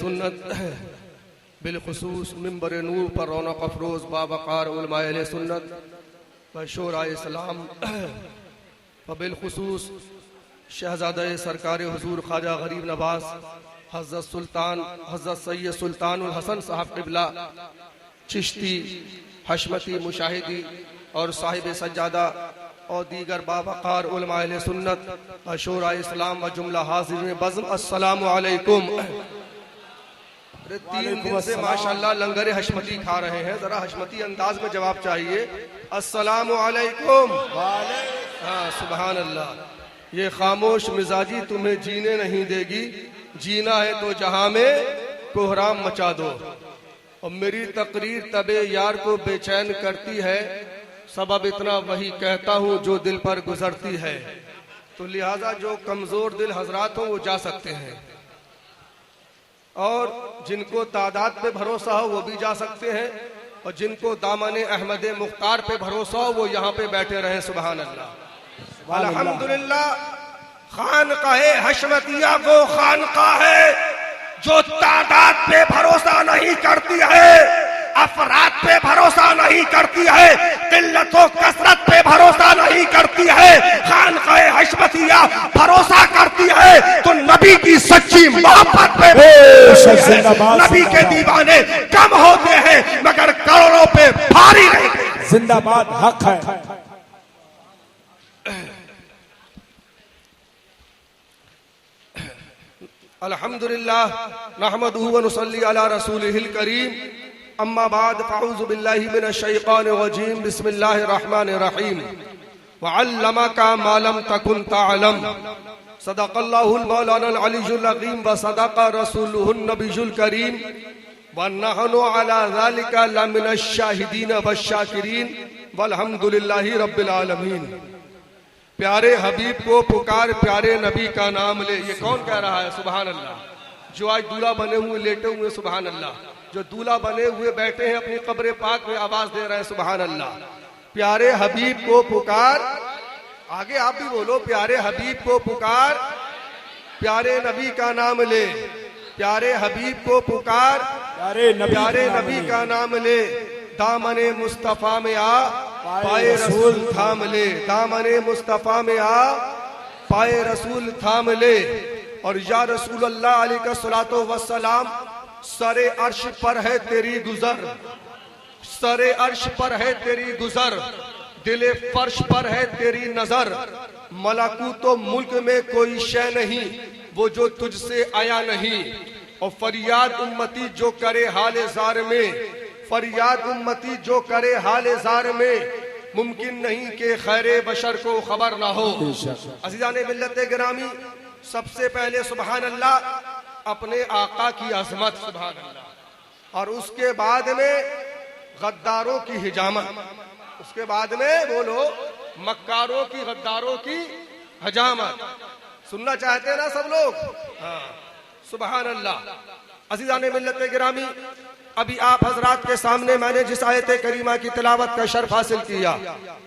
सुन्नत बिलखुसूस मिंबर नूर पर रौनक अफरोज़ बावक़ार उलमा अहले सुन्नत व शोरा इस्लाम व बिलखुसूस शहज़ादा सरकार हुज़ूर ख्वाजा गरीब नवाज़ हज़रत सैयद सुल्तानुल हसन साहब क़िबला चिश्ती हशमती मुशाहिदी और साहिब सज्जादा और दीगर बावक़ार उलमा अहले सुन्नत व शोरा इस्लाम व जुमला हाज़िरीन बज़्म अस्सलामु अलैकुम। 3 दिन से माशाअल्लाह लंगर हशमती खा रहे हैं, जरा हशमती अंदाज में जवाब चाहिए। अस्सलामु अलैकुम। हाँ सुभान अल्लाह। ये खामोश मिजाजी तुम्हें जीने नहीं देगी, जीना है तो जहां में कोहराम मचा दो। और मेरी तकरीर तबे यार को बेचैन करती है, सबब इतना वही कहता हूँ जो दिल पर गुजरती है। तो लिहाजा जो कमजोर दिल हजरात हो वो जा सकते हैं, और जिनको तादाद पे भरोसा हो वो भी जा सकते हैं, और जिनको दामन अहमद मुख्तार पे भरोसा हो वो यहाँ पे बैठे रहे। सुभान अल्लाह। अल्हम्दुलिल्लाह। खानकाहे हशमतिया वो खानकाह है जो तादाद पे भरोसा नहीं करती है, अफराद पे भरोसा नहीं करती है, किल्लत व कसरत पे भरोसा नहीं करती है। खानकाहे हशमतिया भरोसा करती है तो नबी की सच्ची मोहब्बत पे। नबी के दीवाने कम होते हैं मगर करोड़ों पे भारी रहेंगे। जिंदाबाद हक है। अल्हम्दुलिल्लाह नहमदुहु व नुसल्ली अला रसूलिहिल करीम, अम्मा बाद फ़अऊज़ु बिल्लाहि मिनश शैतानिर रजीम, बिस्मिल्लाहिर रहमानिर रहीम। व अल्लमका मा लम तकुन तअलम, सदक़ल्लाहुल मौलानाल अलीयुल अज़ीम व सदक़ रसूलुहुन नबियुल करीम व नहनु अला ज़ालिका लमिनश शाहिदीन वश्शाकिरीन वल्हम्दुलिल्लाहि रब्बिल आलमीन। प्यारे हबीब को पुकार, प्यारे नबी का नाम ले। ये कौन कह रहा है? सुभान अल्लाह। जो आज दूल्हा बने हुए लेटे हुए, सुभान अल्लाह। जो दूल्हा बने हुए बैठे हैं अपनी कब्र पाक में आवाज दे रहे हैं, सुभान अल्लाह। प्यारे हबीब को पुकार, आगे आप भी बोलो, प्यारे हबीब को पुकार, प्यारे नबी का नाम ले। प्यारे हबीब को पुकार, प्यारे नबी का नाम ले। दामने मुस्तफा में आ, पाए रसूल थाम ले। दामने मुस्तफा में आ, पाए रसूल थाम ले। और या रसूल अल्लाह अलैका सलातो वस्सलाम, सरे अर्श पर है तेरी गुजर, सरे अर्श पर है तेरी गुजर, दिले फर्श पर है तेरी नजर। मलाकूतो मुल्क में कोई शय नहीं वो जो तुझसे आया नहीं। और फरियाद उम्मती जो करे हाले जार में, फरियाद उम्मती जो करे हाले जार में, मुमकिन नहीं कि खैरे बशर को खबर ना हो। अज़ीज़ाने मिल्लत गिरामी, सबसे पहले सुभान अल्लाह अपने आका की अजमत, सुभान अल्लाह। और उसके बाद में गद्दारों की हिजामत, उसके बाद में बोलो मक्कारों की, गद्दारों की हजामत। सुनना चाहते हैं ना सब लोग? हाँ सुभान अल्लाह। अज़ीज़ाने मिल्लत गिरामी, अभी आप हजरात के सामने मैंने जिस आयत करीमा की तिलावत का शर्फ हासिल किया,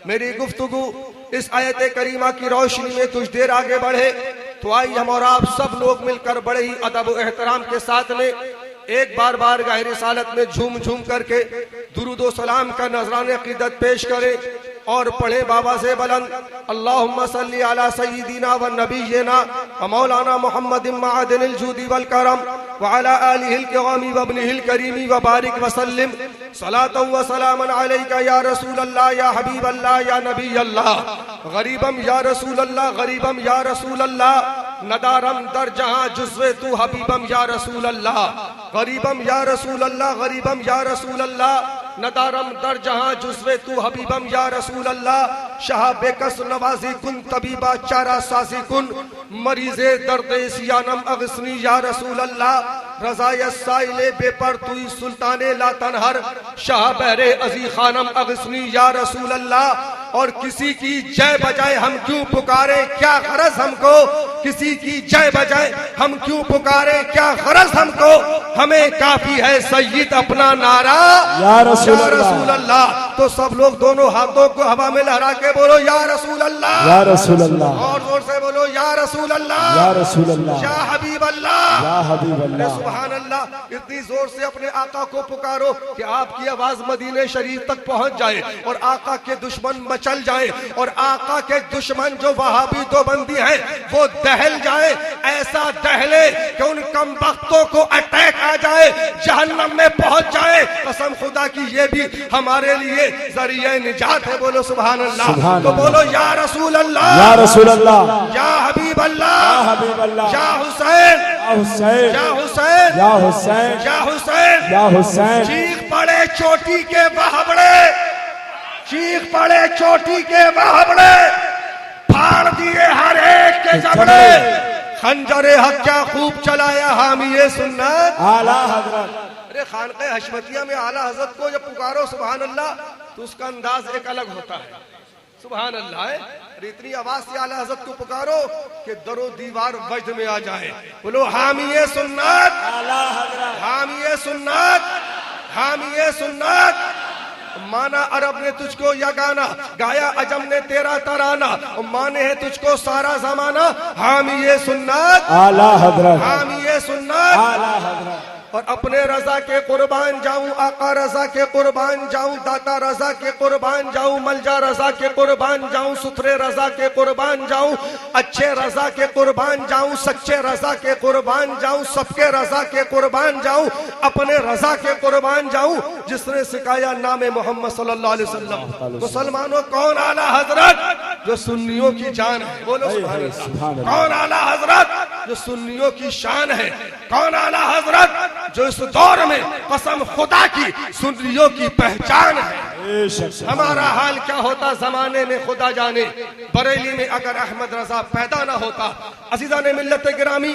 मेरी गुफ्तगू इस आयत करीमा की रोशनी में कुछ देर आगे बढ़े तो आइए हम और आप सब लोग मिलकर बड़े ही अदब व एहतराम के साथ में एक बार गहरी रिसालत में झूम झूम करके दुरूद व सलाम का नजराने अकीदत पेश करें और पढ़े बाबा से बुलंद अल्लाहुम्मा सल्ली अला सय्यिदिना व नबिय्यिना व मौलाना मुहम्मदिन मअदनिल जूदी वल करम व अला आलिहिल किरामी व इब्निहिल करीमी व बारिक व सल्लिम सलातन व सलामन अलैका या रसूल अल्लाह या हबीब अल्लाह या नबी अल्लाह। गरीबम या रसूल अल्लाह, गरीबम या रसूल अल्लाह, नदारम दर जहां जुज़्वे तू हबीबम या रसूल अल्लाह। गरीबम या रसूल अल्लाह, गरीबम या रसूल अल्लाह, नदारम दर जहां जुज़्वे तू हबीबम या रसूल अल्लाह। शाह बेकस नवाजी कुन तबीबा चारा साजी कुन, मरीज़े दर्द सियानम अगस्नी या रसूल अल्लाह। रज़ाय साइले बेपर तुई सुल्ताने ला तनहर, शाह बहरे अजी खानम अगस्नी या रसूल अल्लाह। और किसी की जय बजाए हम क्यों पुकारे, क्या गरज हमको, किसी की जय बजाए हम क्यों पुकारे, क्या गरज हमको, हमें काफी है सय्यद अपना नारा या रसूल अल्लाह। तो सब लोग दोनों हाथों को हवा में लहरा के बोलो या रसूल अल्लाह, या रसूल अल्लाह, और जोर से बोलो या रसूल अल्लाह, या रसूल अल्लाह, या हबीब अल्लाह, या हबीब अल्लाह। सुभान अल्लाह। इतनी जोर से अपने आका को पुकारो कि आपकी आवाज मदीने शरीफ तक पहुंच जाए और आका के दुश्मन मचल जाए और आका के दुश्मन जो वहाबी दो बंदी है वो दहल जाए, ऐसा दहले कि उन कम वक्तों को अटैक आ जाए, जहन्नम में पहुंच जाए। कसम खुदा की ये भी हमारे लिए जरिए निजात है। बोलो सुभान अल्लाह। तो बोलो या रसूल अल्लाह, या रसूल अल्लाह, या हबीब अल्लाह, या हबीब अल्लाह, या हुसैन, या हुसैन, या हुसैन, या हुसैन, या हुसैन, या हुसैन। चीख पड़े चोटी के वहाबड़े, चीख पड़े चोटी के वहाबड़े, फाड़ दिए हर एक के जबड़े, खंजरे हक क्या खूब चलाया हामिए सुन्नत आला हजरत। अरे खानक़े हशमतिया में आला हजरत को जब पुकारो सुभान अल्लाह तो उसका अंदाज एक अलग होता है। सुभान अल्लाह है। इतनी आवाज से आला हजरत को पुकारो कि दरो दीवार वजद में आ जाए। बोलो हामिए सुन्नत आला हजरत, हामिए सुन्नत, हामिए सुन्नत। माना अरब ने तुझको यगाना, गाया अजम ने तेरा तराना, माने है तुझको सारा जमाना, हामिए सुन्नत आला हजरत, हामिए सुन्नत आला हजरत। और अपने रजा के कुर्बान जाऊं, आका रजा के कुर्बान जाऊं, दाता रजा के कुर्बान जाऊं, मलजा रजा के कुर्बान जाऊं, सुथरे रजा के कुर्बान जाऊं, अच्छे रजा के कुर्बान जाऊं, सच्चे रजा के कुर्बान जाऊं, सबके रजा के कुर्बान जाऊं, अपने रजा के कुर्बान जाऊं जिसने सिखाया नामे मोहम्मद सल्लल्लाहु अलैहि वसल्लम। मुसलमानों कौन आला हजरत जो सुन्नियों की जान है, बोलो सुभान अल्लाह। कौन आला हजरत जो सुन्नियों की शान है, कौन आला हजरत जो इस दौर में कसम खुदा की सुन्नियों की पहचान है। हमारा हाल क्या होता जमाने में खुदा जाने, बरेली में अगर अहमद रजा पैदा ना होता। अजीजा ने मिल्लत गिरामी,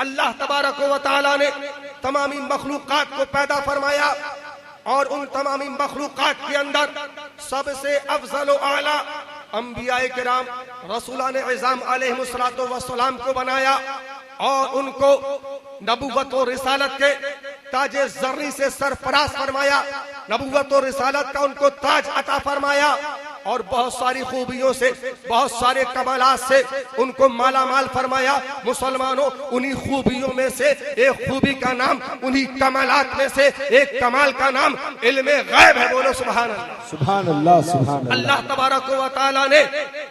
अल्लाह तबारक व तआला ने तमामी मखलूकात को पैदा फरमाया और उन तमामी मखलूकात के अंदर सबसे अफजल व आला अंबियाए किराम रसूलाने इज़ाम अलैहिमुस्सलातु वस्सलाम को बनाया और उनको नबुव्वत और रिसालत के ताजे जर्री से सरफराज फरमाया, नबुव्वत और रिसालत का उनको ताज अता फरमाया और बहुत सारी खूबियों से, बहुत सारे कमालात से उनको माला माल फरमाया। मुसलमानों उन्हीं खूबियों में से एक खूबी का नाम, उन्हीं कमालात में से एक कमाल का नाम इल्मे गैब है। बोलो सुभान अल्लाह, सुभान अल्लाह, सुभान अल्लाह। अल्लाह तबारक व तआला ने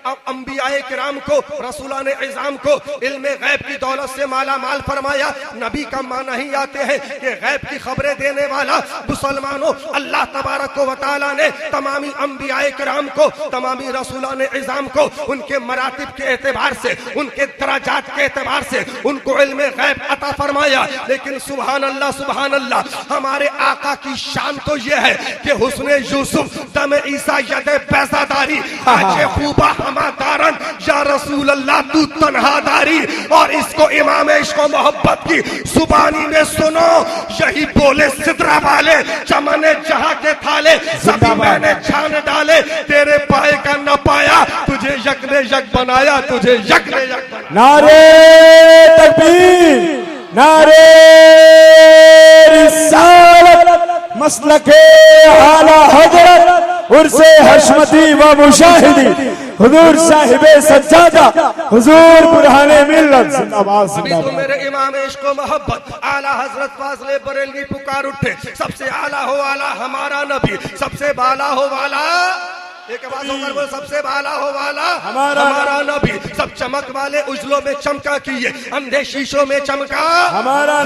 अंबियाए किराम को, रसूलाने इज़ाम को इल्मे गैब की दौलत से माला माल फरमाया। नबी का माना ही आते हैं कि गैब की खबरें देने वाला। मुसलमानों अल्लाह तबारक व तआला ने तमामी अंबियाए किराम को, तमामी रसूलाने इज़ाम को उनके मरातिब के एतबार से, उनके दराजात के एतबार से उनको इल्मे गैब अता फरमाया। लेकिन सुभान अल्लाह, सुभान अल्लाह, हमारे आका की शान तो यह है कि हुस्ने यूसुफ दम ईसा यदे पैसादारी आजे खूबा हमादारन या रसूल अल्लाह तू तन्हादारी। और इसको इमाम इश्क व मोहब्बत की जुबानी में सुनो, यही बोले सिदरा वाले चमने जहां के थाले सभी मैंने छान डाले, तेरे पाए का न पाया तुझे यक ने यक बनाया, तुझे यक ने यक बनाया। नारे तकबीर, नारे रिसालत, मसलके आला हजरत, उर्से हशमती व मुशाहिदी, हुजूर साहिबे सज्जादा, हुजूर बुरहाने मिल्लत जिंदाबाद जिंदाबाद। अभी तो मेरे इमाम इश्क व मोहब्बत आला हजरत फाज़िले बरेलवी पुकार उठे, सबसे आला हो आला हमारा नबी, सबसे बाला हो वाला, एक आवाज होकर बोल, सबसे बाला हो वाला हमारा नबी, सब चमक वाले उजलों में चमका किए, अंधे शीशों में चमका हमारा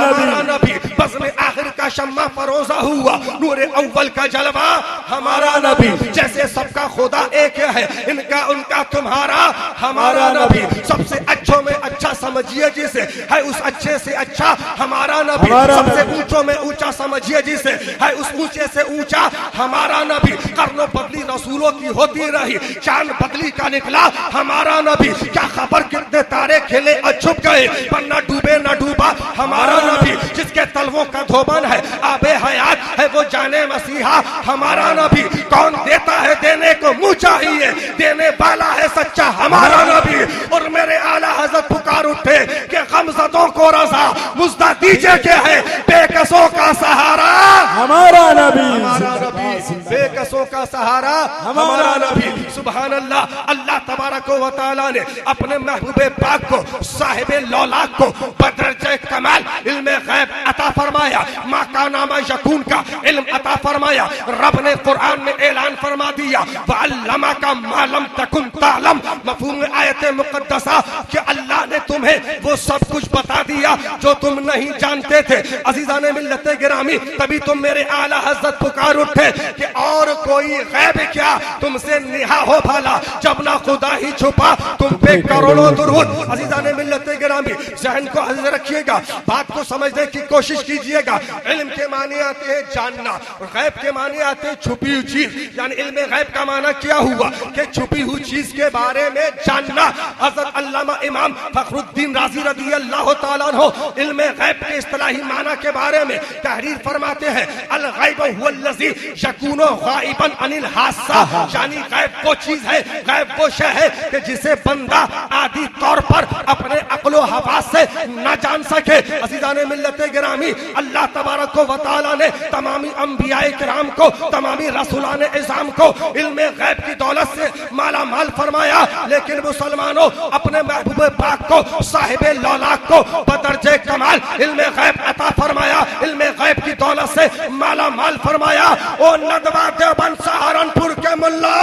नबी, बस में आखिर का शम्मा फरोजा हुआ, नूरे अव्वल का जलवा हमारा नबी। जैसे सबका खुदा एक है, इनका उनका तुम्हारा हमारा नबी, सबसे अच्छों में अच्छा समझिए जिसे है उस अच्छे से अच्छा हमारा नबी, सबसे ऊंचों में ऊंचा समझिए जिसे है उस ऊंचे से ऊंचा हमारा नबी। कर्नो बदली रसूलों की होती रही, चांद बदली का निकला हमारा नबी। क्या खबर कितने तारे खिले और छुप गए, पर न डूबे न डूबा हमारा नबी। जिसके तलवों का धोबन है है, आबे हयात है वो जाने मसीहा हमारा नबी। कौन देता है देने को मुँह चाहिए, देने वाला है सच्चा हमारा नबी। और मेरे आला हजरत पुकार उठे कि गमज़दों को रज़ा मुज़्दा दीजिए के है, बेकसों का सहारा हमारा नबी, हमारा नबी, बेकसों का सहारा हमारा नबी। सुभान अल्लाह। अल्लाह तबारक व तआला ने अपने महबूबे पाक को, साहिबे लौलाक को बदरजे कमाल इल्म गैब अता फरमाया, मा काना मा यकून का इल्म अता फरमाया। रब ने कुरान में ऐलान फरमा दिया, वअल्लमा का मा लम तकुन तालम। मफहूम आयत मुकद्दसा कि अल्लाह ने तुम्हें वो सब कुछ बता दिया जो तुम नहीं जानते थे। अजीजाने मिल्लत गिरामी, तभी तुम मेरे आला हज़रत पुकार उठे कि और कोई गैब क्या तुमसे निहा हो भला, जब ना खुदा ही छुपा तुम पे करोड़ों दुरूद। अजीजाने मिल्लत गिरामी, ज़हन को हाज़िर रखिएगा, बात को समझने की कोशिश कीजिएगा। इल्म के माने आते हैं जानना, गैब के माने आते हैं छुपी हुई चीज। यानी इल्म गैब का माना क्या हुआ कि छुपी हुई चीज के बारे में जानना। हज़रत अल्लामा इमाम फखरुद्दीन राज़ी रज़ी अल्लाह तआला अन्हु इल्म गैब के इस्तिलाही माना के बारे में तहरीर फरमाते हैं, अल गैब हुवल्लज़ी यकूनु गाइबन अनिल हासा। यानी गैब वो चीज है, गैब वो शय है कि जिसे बंदा आदि तौर पर अपने अक्लो हवास से न जान सके। अज़ीज़ाने मिल्लत गिरामी, अल्लाह तबारक व तआला ने तमामी अंबियाए किराम को, तमामी रसूलाने इज़ाम को इल्म गैब की दौलत से माला माल फरमाया। लेकिन मुसलमानों, अपने महबूब पाक को, साहिबे लौलाक को बदरजे कमाल इल्म गैब अता फरमाया, इल्म गैब की दौलत से माला माल फरमाया। ओ नदवा देवबंद सहारनपुर के मुल्ला,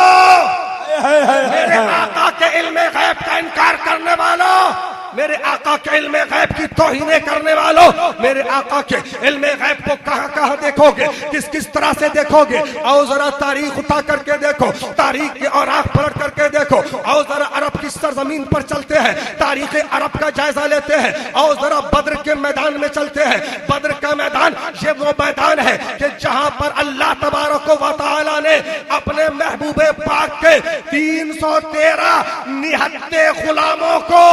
मेरे आका के इल्म गैब का इनकार करने वालों, मेरे आका के इल्म गैब की तौहीन करने वालों, मेरे आका के इल्म गैब को कहां कहां देखोगे, किस किस तरह से देखोगे? आओ जरा तारीख उठा करके देखो, तारीख के औराक पलट करके देखो। आओ जरा अरब की सरजमीन पर चलते हैं, तारीख अरब का जायजा लेते हैं। आओ जरा बद्र के मैदान में चलते हैं। बद्र का मैदान ये वो मैदान है कि जहां पर अल्लाह तबारक व तआला ने अपने महबूबे पाक के 313 निहत्ते गुलामों को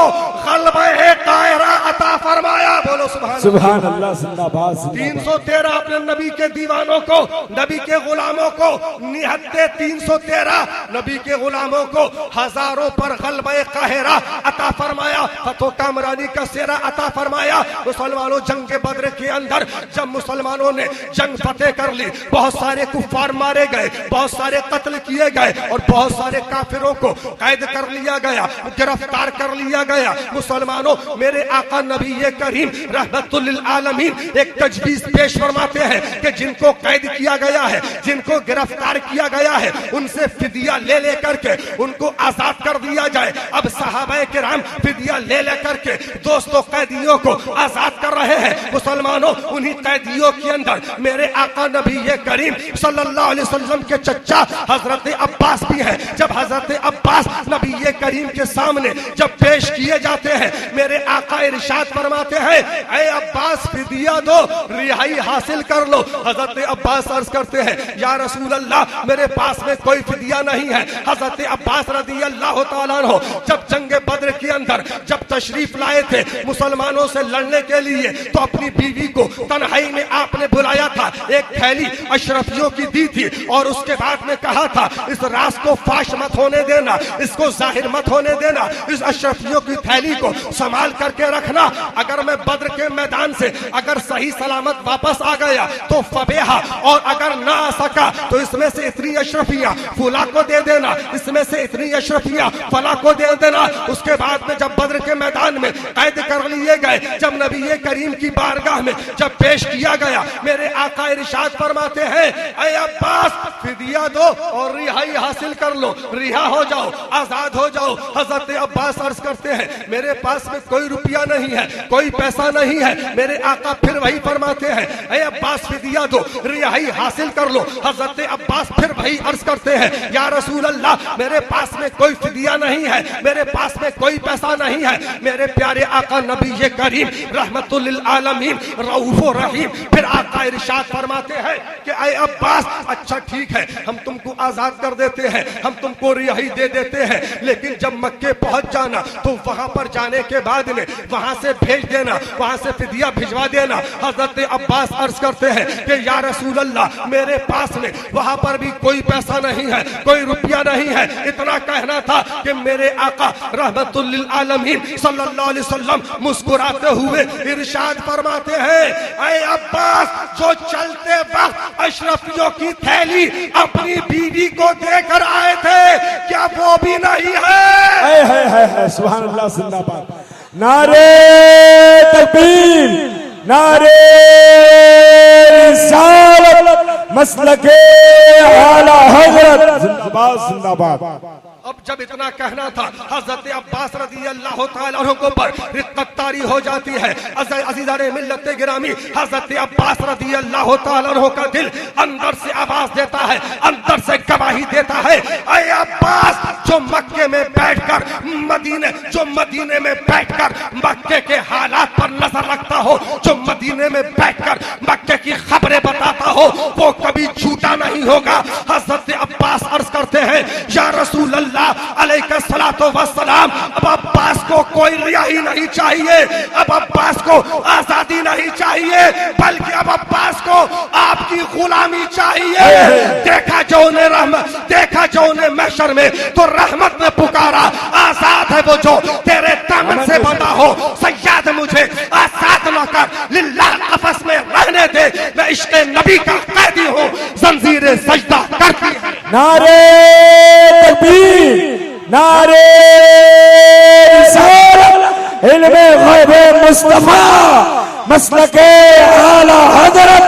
कायरा अता फरमाया। बोलो सुभान अल्लाह, जिंदाबाद। 313 अपने नबी के दीवानों को, नबी के गुलामों को निहत्ते 313 नबी के गुलामों को हजारों पर गलबे काहिरा अता फरमाया, फतो कामरानी का सेरा अता फरमाया। मुसलमानों, जंग बद्र के अंदर जब मुसलमानों ने जंग फतेह कर ली, बहुत सारे कुफ्फार मारे गए, बहुत सारे कत्ल किए गए और बहुत सारे काफिरों को कैद कर लिया गया, गिरफ्तार कर लिया गया। मुसलमानों, मेरे आका नबी करीम रहमतुल लिल आलमीन एक तजवीज पेश फरमाते हैं कि जिनको कैद किया गया है, जिनको गिरफ्तार किया गया है, उनसे फिदिया ले लेकर के उनको आजाद कर दिया जाए। अब सहाबाए किराम फिदिया ले लेकर के दोस्तों कैदियों को आजाद कर रहे हैं। मुसलमानों, उन्हीं कैदियों के अंदर मेरे आका नबी करीम सल्लल्लाहु अलैहि वसल्लम के चचा हजरत अब्बास भी है। जब हजरत अब्बास नबी करीम के सामने जब पेश किए जाते हैं, मेरे आका इरशाद फरमाते हैं, ऐ अब्बास फिदिया दो, रिहाई हासिल कर लो। हजरत अब्बास अर्ज करते हैं, या रसूल अल्लाह, मेरे पास में कोई फिदिया नहीं है। हजरत अब्बास रज़ी अल्लाह तआला अन्हु जब जंग बद्र के अंदर जब तशरीफ लाए थे मुसलमानों से लड़ने के लिए, तो अपनी बीवी को तन्हाई में आपने बुलाया था, एक थैली अशरफियों की दी थी और उसके बाद में कहा था, इस राज को फाश मत होने देना, इसको जाहिर मत होने देना, इस अशरफियों की थैली को संभाल करके रखना। अगर मैं बद्र के मैदान से अगर सही सलामत वापस आ गया तो फबेहा, और अगर ना आ सका तो इसमें से इतनी अशरफियां फुला को दे देना, इसमें से इतनी अशरफियां फला को दे देना। उसके बाद में जब बद्र के मैदान में कैद कर लिए गए, जब नबी करीम की बारगाह में जब पेश किया गया, मेरे आका इरशाद फरमाते हैं, ऐ अब्बास फिदिया दो और रिहाई हासिल कर लो, रिहा हो जाओ, आजाद हो जाओ। हजरत अब्बास अर्ज करते हैं, मेरे पास में कोई रुपया नहीं है, कोई पैसा नहीं है। मेरे आका फिर वही फरमाते हैं, ऐ अब्बास फिदिया दो, रिहाई हासिल कर लो। हजरत अब्बास फिर वही अर्ज करते हैं, या रसूल अल्लाह, मेरे पास में कोई फिदिया नहीं है, मेरे पास में कोई पैसा नहीं है। मेरे प्यारे आका नबी करीम रहमतुल लिल आलमीन रऊफुर रहीम फिर आका इरशाद फरमाते हैं कि ऐ अब्बास, अच्छा ठीक है, हम तुमको आजाद कर देते हैं, हम तुमको रिहाई दे देते हैं, लेकिन जब मक्के पहुंच जाना तो वहां पर जाने के बाद में वहां से भेज देना, वहां से फिदिया भिजवा देना। हजरत अब्बास अर्ज करते हैं कि या रसूल अल्लाह, मेरे पास में वहां पर भी कोई पैसा नहीं है, कोई रुपया नहीं है। इतना कहना था कि मेरे आका रहमतुल लिल आलमीन सल्लल्लाहु अलैहि वसल्लम मुस्कुराते हुए इरशाद फरमाते हैं, ऐ अब्बास, जो चलते वक्त अशरफियों की थैली अपनी बीवी को देकर आए थे, क्या वो भी नहीं है? सुभान अल्लाह, जिंदाबाद। नारे तकबीर, नारे रिसालत, मसलके आला हजरत, जिंदाबाद जिंदाबाद। अब जब इतना कहना था, हजरत अब्बास रज़ी अल्लाह तआला अन्हु को पर रिक्कत तारी हो जाती है। अज़ीज़ाने मिल्लत गिरामी, हजरत अब्बास रज़ी अल्लाह तआला अन्हु का दिल अंदर से आवाज देता है, अंदर से गवाही देता है, ऐ अब्बास, जो मक्के में बैठकर मदीने में बैठकर मक्के के हालात पर नजर रखता हो, जो मदीने में बैठकर मक्के की खबरें बताता हो, वो कभी झूठा नहीं होगा। हजरत अब्बास अर्ज करते हैं, या रसूल अल्लाह अलैहिस्सलातु वस्सलाम, अब अब्बास को कोई रिहाई नहीं चाहिए, अब अब्बास को आजादी नहीं चाहिए, बल्कि अब अब्बास को आपकी गुलामी चाहिए। देखा जो उन्हें महशर में तो रहमत ने पुकारा, आजाद है वो जो तेरे दामन से बंधा हो, सय्यद मुझे आजाद न कर, लिल्लाह आपस में रहने दे, मैं इश्क़ नबी का कैदी हूँ, जंजीरें सजदा करती है। नारे तकबीर, नारे रिसालत, इल्मे गैबे मुस्तफा, मसलके आला हजरत,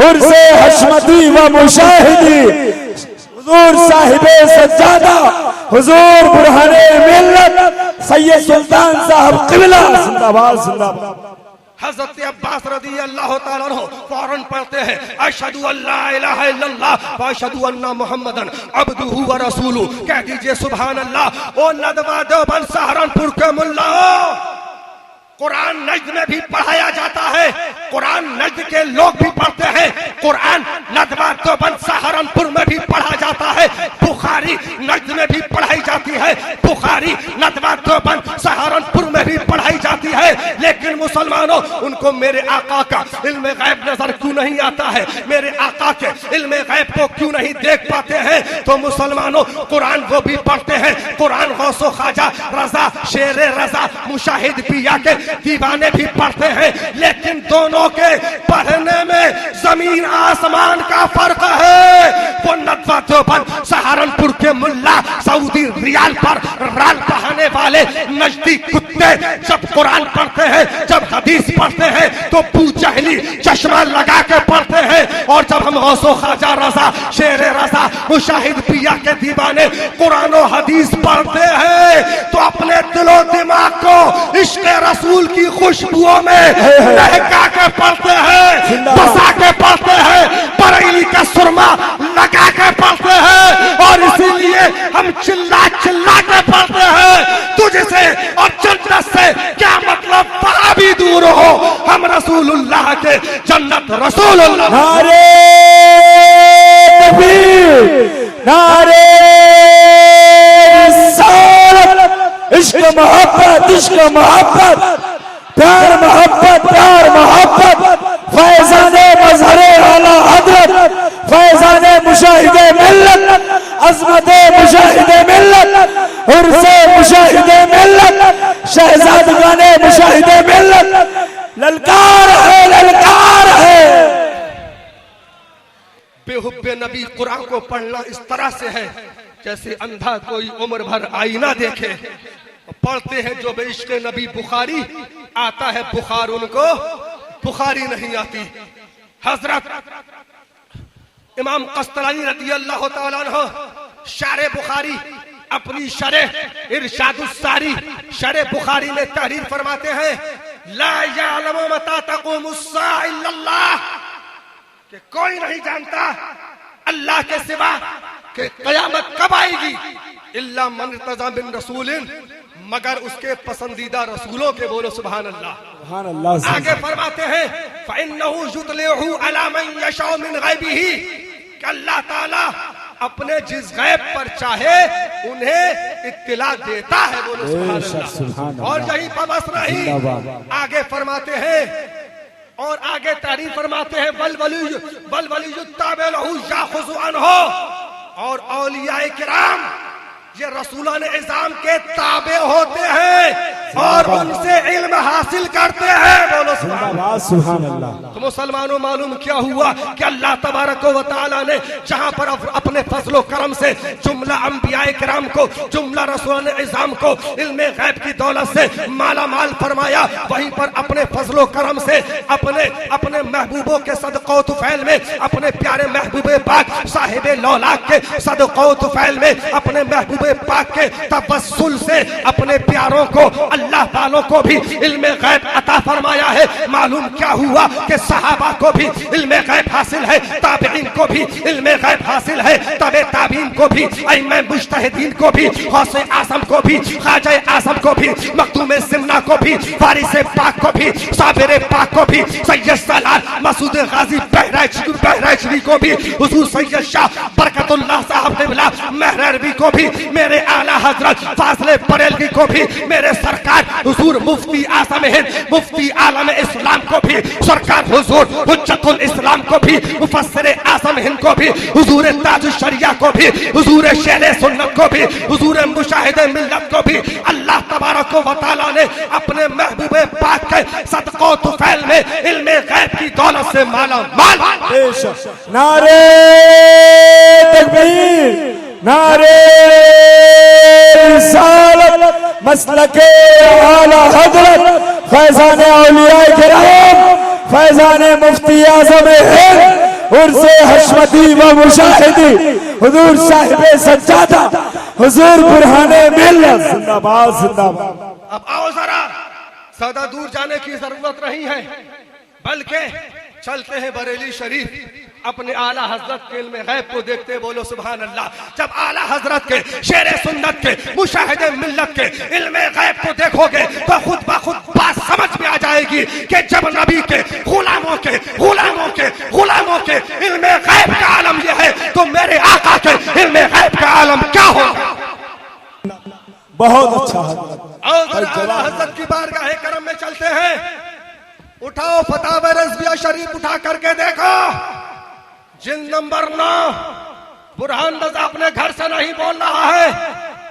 उर्से हशमती व मुशाहिदी, हुजूर साहिबे सज्जादा, हुजूर बुरहाने मिल्लत, सैयद सुल्तान साहब क़िबला, जिंदाबाद जिंदाबाद। हजरत अब्बास रज़ी अल्लाह तआला अन्हु फौरन पढ़ते हैं, अशहदु अल्ला इलाहा इल्लल्लाह व अशहदु अन्ना मुहम्मदन अब्दुहु व रसूलुहु। कह दीजिए सुभान अल्लाह। ओ नदवा देवबंद सहारनपुर के मुल्लाओं, कुरान नज्द में भी पढ़ाया जाता है, कुरान नज्द के लोग भी पढ़ते हैं, कुरान नदवा देवबंद सहारनपुर में भी पढ़ा जाता है, बुखारी नज्द में भी पढ़ाई जाती है, बुखारी नदवा देवबंद सहारनपुर में भी पढ़ाई जाती है। लेकिन मुसलमानों, उनको मेरे आका का इल्मे गैब नजर क्यों नहीं आता है, मेरे आका के इल्मे गैब को क्यों नहीं देख पाते हैं? तो मुसलमानों, कुरान वो भी पढ़ते हैं, कुरान गौसो ख्वाजा रजा शेर रजा मुशाहिद पिया के दीवाने भी पढ़ते हैं, लेकिन दोनों के पढ़ने में जमीन आसमान का फर्क है। वो नदवा देवबंद सहारनपुर के मुल्ला सऊदी रियाल पर राल बहाने वाले नजदी कुत्ते जब कुरान पढ़ते हैं, जब हदीस पढ़ते हैं, तो पूजहली चश्मा लगा के पढ़ते हैं, और जब हम गौसो ख्वाजा रजा शेर रजा मुशाहिद पिया के दीवाने कुरान और हदीस पढ़ते हैं, तो अपने दिलो दिमाग को इश्क़ रसूल की खुशबुओं में लहका के पढ़ते हैं, बसा के पढ़ते हैं, बरेली का सुरमा लगा के पढ़ते हैं, और इसीलिए हम चिल्ला चिल्ला के पढ़ते हैं। तुझसे और जन्नत से क्या मतलब, वहां भी दूर हो, हम रसूलुल्लाह के जन्नत रसूलुल्लाह। नारे तकबीर, नारे रिसालत, इश्क मोहब्बत, इश्क मोहब्बत, प्यार मोहब्बत, प्यार मोहब्बत, फैज़ाने मज़हरे आला हज़रत, फैज़ाने मुशाहिदे मिल्लत, अज़मते मुशाहिदे मिल्लत, उर्से मुशाहिदे मिल्लत, शहज़ादगाने मुशाहिदे मिल्लत, ललकार है, ललकार है। बेहुब्बे नबी कुरान को पढ़ना इस तरह से है जैसे अंधा कोई उम्र भर आईना देखे। पढ़ते हैं जो बेइश्क़ नबी बुखारी, आता है बुखार उनको, बुखारी नहीं आती। हजरत इमाम कस्तलानी रज़ी अल्लाह तआला अन्हु शारे बुखारी, अपनी शरह इरशादुस्सारी शरह बुखारी में तहरीर फरमाते हैं, ला यअलमु मता तक़ूमुस्साअ इल्लल्लाह, कि कोई नहीं जानता अल्लाह के सिवा कि कयामत कब आएगी, इल्ला मन इर्तज़ा बिन रसूलिन, मगर उसके पसंदीदा रसूलों के। बोलो सुभान अल्लाह, सुभान अल्लाह। आगे फरमाते हैं, फ़इन्नहु युतलिहु अला मन यशाउ मिन गैबिही, कि अल्लाह ताला अपने जिस गैब पर चाहे उन्हें इत्तिला देता है। बोलो सुभान अल्लाह। और यहीं पर बस नहीं, आगे फरमाते हैं और आगे तारीफ फरमाते हैं बल वली ताबेलहु याखुज़ु अन्हु, और औलियाए किराम ये रसूलान इज़ाम के ताबे होते हैं और उनसे इल्म हासिल करते हैं। बोलो सुभान अल्लाह। तो मुसलमानों, मालूम क्या हुआ कि अल्लाह तबारक व तआला ने जहां पर अपने फजलो करम से जुमला अंबियाए किराम को, जुमला रसूलान इज़ाम को इल्म गैब की दौलत से माला माल फरमाया, वहीं पर अपने फजलो करम से अपने महबूबों के सदक़ो तुफ़ैल में, अपने प्यारे महबूबे पाक साहिबे लौलाक के सदक़ो तुफ़ैल में, अपने महबूबे पाक के तबस्सुल से अपने प्यारों को, अल्लाह वालों को भी इल्मे गैब अता फरमाया है। मालूम क्या हुआ कि सहाबा को भी इल्मे गैब हासिल है, ताबईन को भी इल्मे गैब हासिल है, तबे ताबीन को भी, अइम्मा मुज्तहिदीन को भी, गौसे आज़म को भी, ख्वाजा आज़म को भी, मखदूम सिमना को भी, फारिस पाक को भी, साबिर पाक को भी, सैयद सलाल मसूद गाजी बहराइच को भी, हुजूर सैयद शाह बरकतुल्लाह साहब क़िबला महरवी को भी, मेरे आला हजरत फाज़िल बरेलवी को भी, मेरे सरकार हुजूर मुफ्ती आज़म हिंद मुफ्ती आलम इस्लाम को भी, सरकार हुजूर हुज्जतुल इस्लाम को भी, मुफस्सिर आज़म हिंद को भी, हुजूर ताजुश शरिया को भी, हुजूर शेरे सुन्नत को भी, हुजूर मुशाहिदे मिल्लत को भी अल्लाह तबारक व तआला ने अपने महबूबे पाक के सदक़ो तुफ़ैल में इल्मे गैब की दौलत से माला माल। नारे तकबीर, नारे रिसालत, मसलके आला हज़रत फैज़ान औलिया किराम, फैज़ान मुफ्ती आज़म हिंद उर्से हशमती व मुशाहिदी हुजूर साहिबे सज्जादा हुजूर बुरहाने मिल्लत, जिंदाबाद जिंदाबाद। अब आओ जरा, ज्यादा दूर जाने की जरूरत नहीं है, बल्कि चलते हैं बरेली शरीफ, अपने आला हजरत के इल्मे गैब को देखते। बोलो सुभान अल्लाह। जब आला हजरत के शेरे सुन्नत के मुशाहिदे मिल्लत के इल्मे गैब को देखोगे तो खुद ब खुद बात समझ में आ जाएगी कि जब नबी के गुलामों के इल्मे गैब का आलम यह है तो मेरे आका के इल्मे गैब का आलम क्या होगा। बहुत अच्छा। और आला हजरत की बारगाह करम में चलते हैं। उठाओ फतावा रज़विया शरीफ उठा करके देखो, जिल्द नंबर 9। बुरहान रज़ा अपने घर से नहीं बोल रहा है,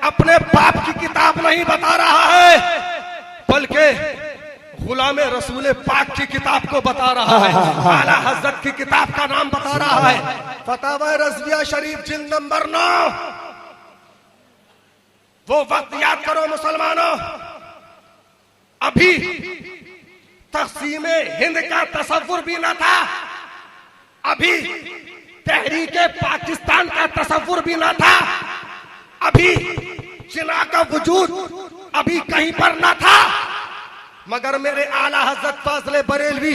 अपने बाप की किताब नहीं बता रहा है, बल्कि गुलाम रसूल पाक की किताब को बता रहा है, आला हज़रत की किताब का नाम बता रहा है। फतावा रज़विया शरीफ जिल्द नंबर 9। वो वक्त याद करो मुसलमानों, अभी तक़सीमे हिंद का तसव्वुर भी न था, अभी तहरीके पाकिस्तान का तसव्वुर भी न था, अभी जिना का वजूद अभी कहीं पर न था, मगर मेरे आला हज़रत फाज़िल बरेलवी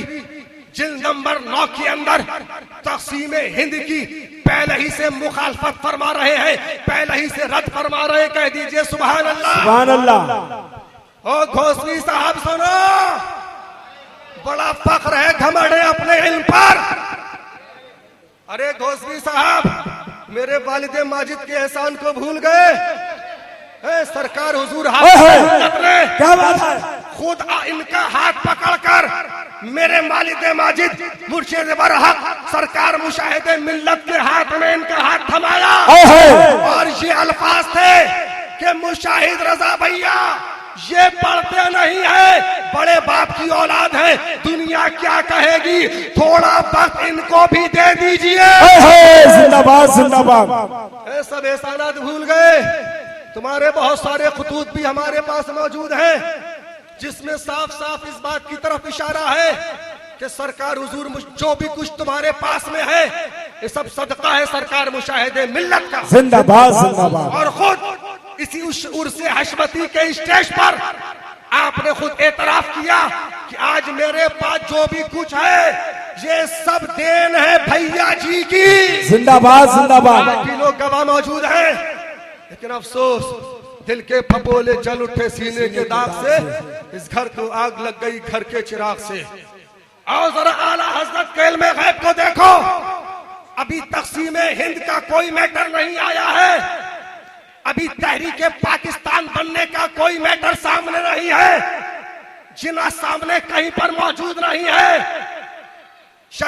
जिल्द नंबर 9 के अंदर तक़सीमे हिंद की पहले ही से मुखालफत फरमा रहे हैं, पहले ही से रद्द फरमा रहे। कह दीजिए सुभान अल्लाह, सुभान अल्लाह। ओ घोसवी साहब सुनो, बड़ा फख्र है, घमंड है अपने इल्म पर। अरे घोसवी साहब, मेरे वालिदे माजिद के एहसान को भूल गए? सरकार हुजूर क्या बात है, खुद इनका हाथ पकड़कर मेरे वालिदे माजिद मुर्शिद बरहक सरकार मुशाहिदे मिल्लत के हाथ में इनका हाथ थमाया और ये अल्फाज थे कि मुशाहिद रजा भैया ये पढ़ते नहीं है, बड़े बाप की औलाद है, दुनिया क्या कहेगी, थोड़ा वक्त इनको भी दे दीजिए। जिंदाबाद जिंदाबाद। सब एहसानात भूल गए। तुम्हारे बहुत सारे खुतूत भी हमारे पास मौजूद हैं, जिसमें साफ साफ इस बात की तरफ इशारा है कि सरकार हुजूर जो भी कुछ तुम्हारे पास में है ये सब सदका है सरकार मुशाहिदे मिल्लत का। जिंदाबाद जिंदाबाद। और खुद इसी उर्से हशमती के स्टेज पर आपने खुद एतराफ किया कि आज मेरे पास जो भी कुछ है ये सब देन है भैया जी की। जिंदाबाद जिंदाबाद। बाकी लोग गवाह मौजूद हैं, लेकिन अफसोस दिल के फपोले जल उठे सीने के दाग से, इस घर को आग लग गई घर के चिराग से। और जरा आला हजरत के इल्मे गैब को देखो, अभी तक़सीमे हिंद का कोई मैटर नहीं आया है, अभी तहरीके पाकिस्तान बनने का कोई मैटर सामने नहीं है, जिना सामने कहीं पर मौजूद नहीं है,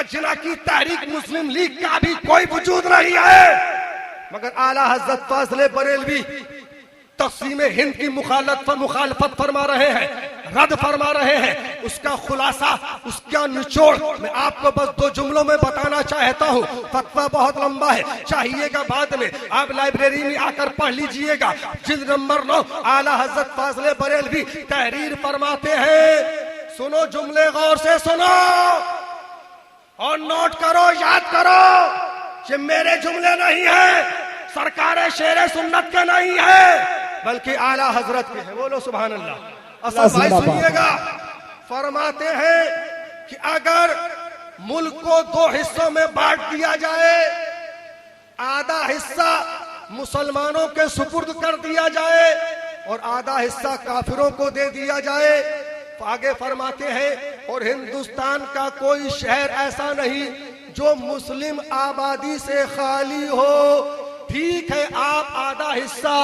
जिना की तहरीक मुस्लिम लीग का भी कोई वजूद नहीं है, मगर आला हजरत फाजले बरेलवी तक़सीम हिंद की मुखालफत फरमा रहे हैं, रद्द फरमा रहे हैं। उसका खुलासा, उसका निचोड़ मैं आपको बस 2 जुमलों में बताना चाहता हूँ। फतवा बहुत लंबा है, चाहिएगा बाद में, आप लाइब्रेरी में आकर पढ़ लीजिएगा। जिल्द नंबर 9 आला हजरत फाजले बरेलवी तहरीर फरमाते हैं, सुनो जुमले गौर से सुनो और नोट करो, याद करो, ये मेरे जुमले नहीं है, सरकार शेर सुन्नत के नहीं है, बल्कि आला हजरत के हैं। बोलो सुभान अल्लाह। असल भाई सुनिएगा, फरमाते हैं कि अगर मुल्क को 2 हिस्सों में बांट दिया जाए, आधा हिस्सा मुसलमानों के सुपुर्द कर दिया जाए और आधा हिस्सा काफिरों को दे दिया जाए, तो आगे फरमाते हैं और हिंदुस्तान का कोई शहर ऐसा नहीं जो मुस्लिम आबादी से खाली हो। ठीक है, आप आधा हिस्सा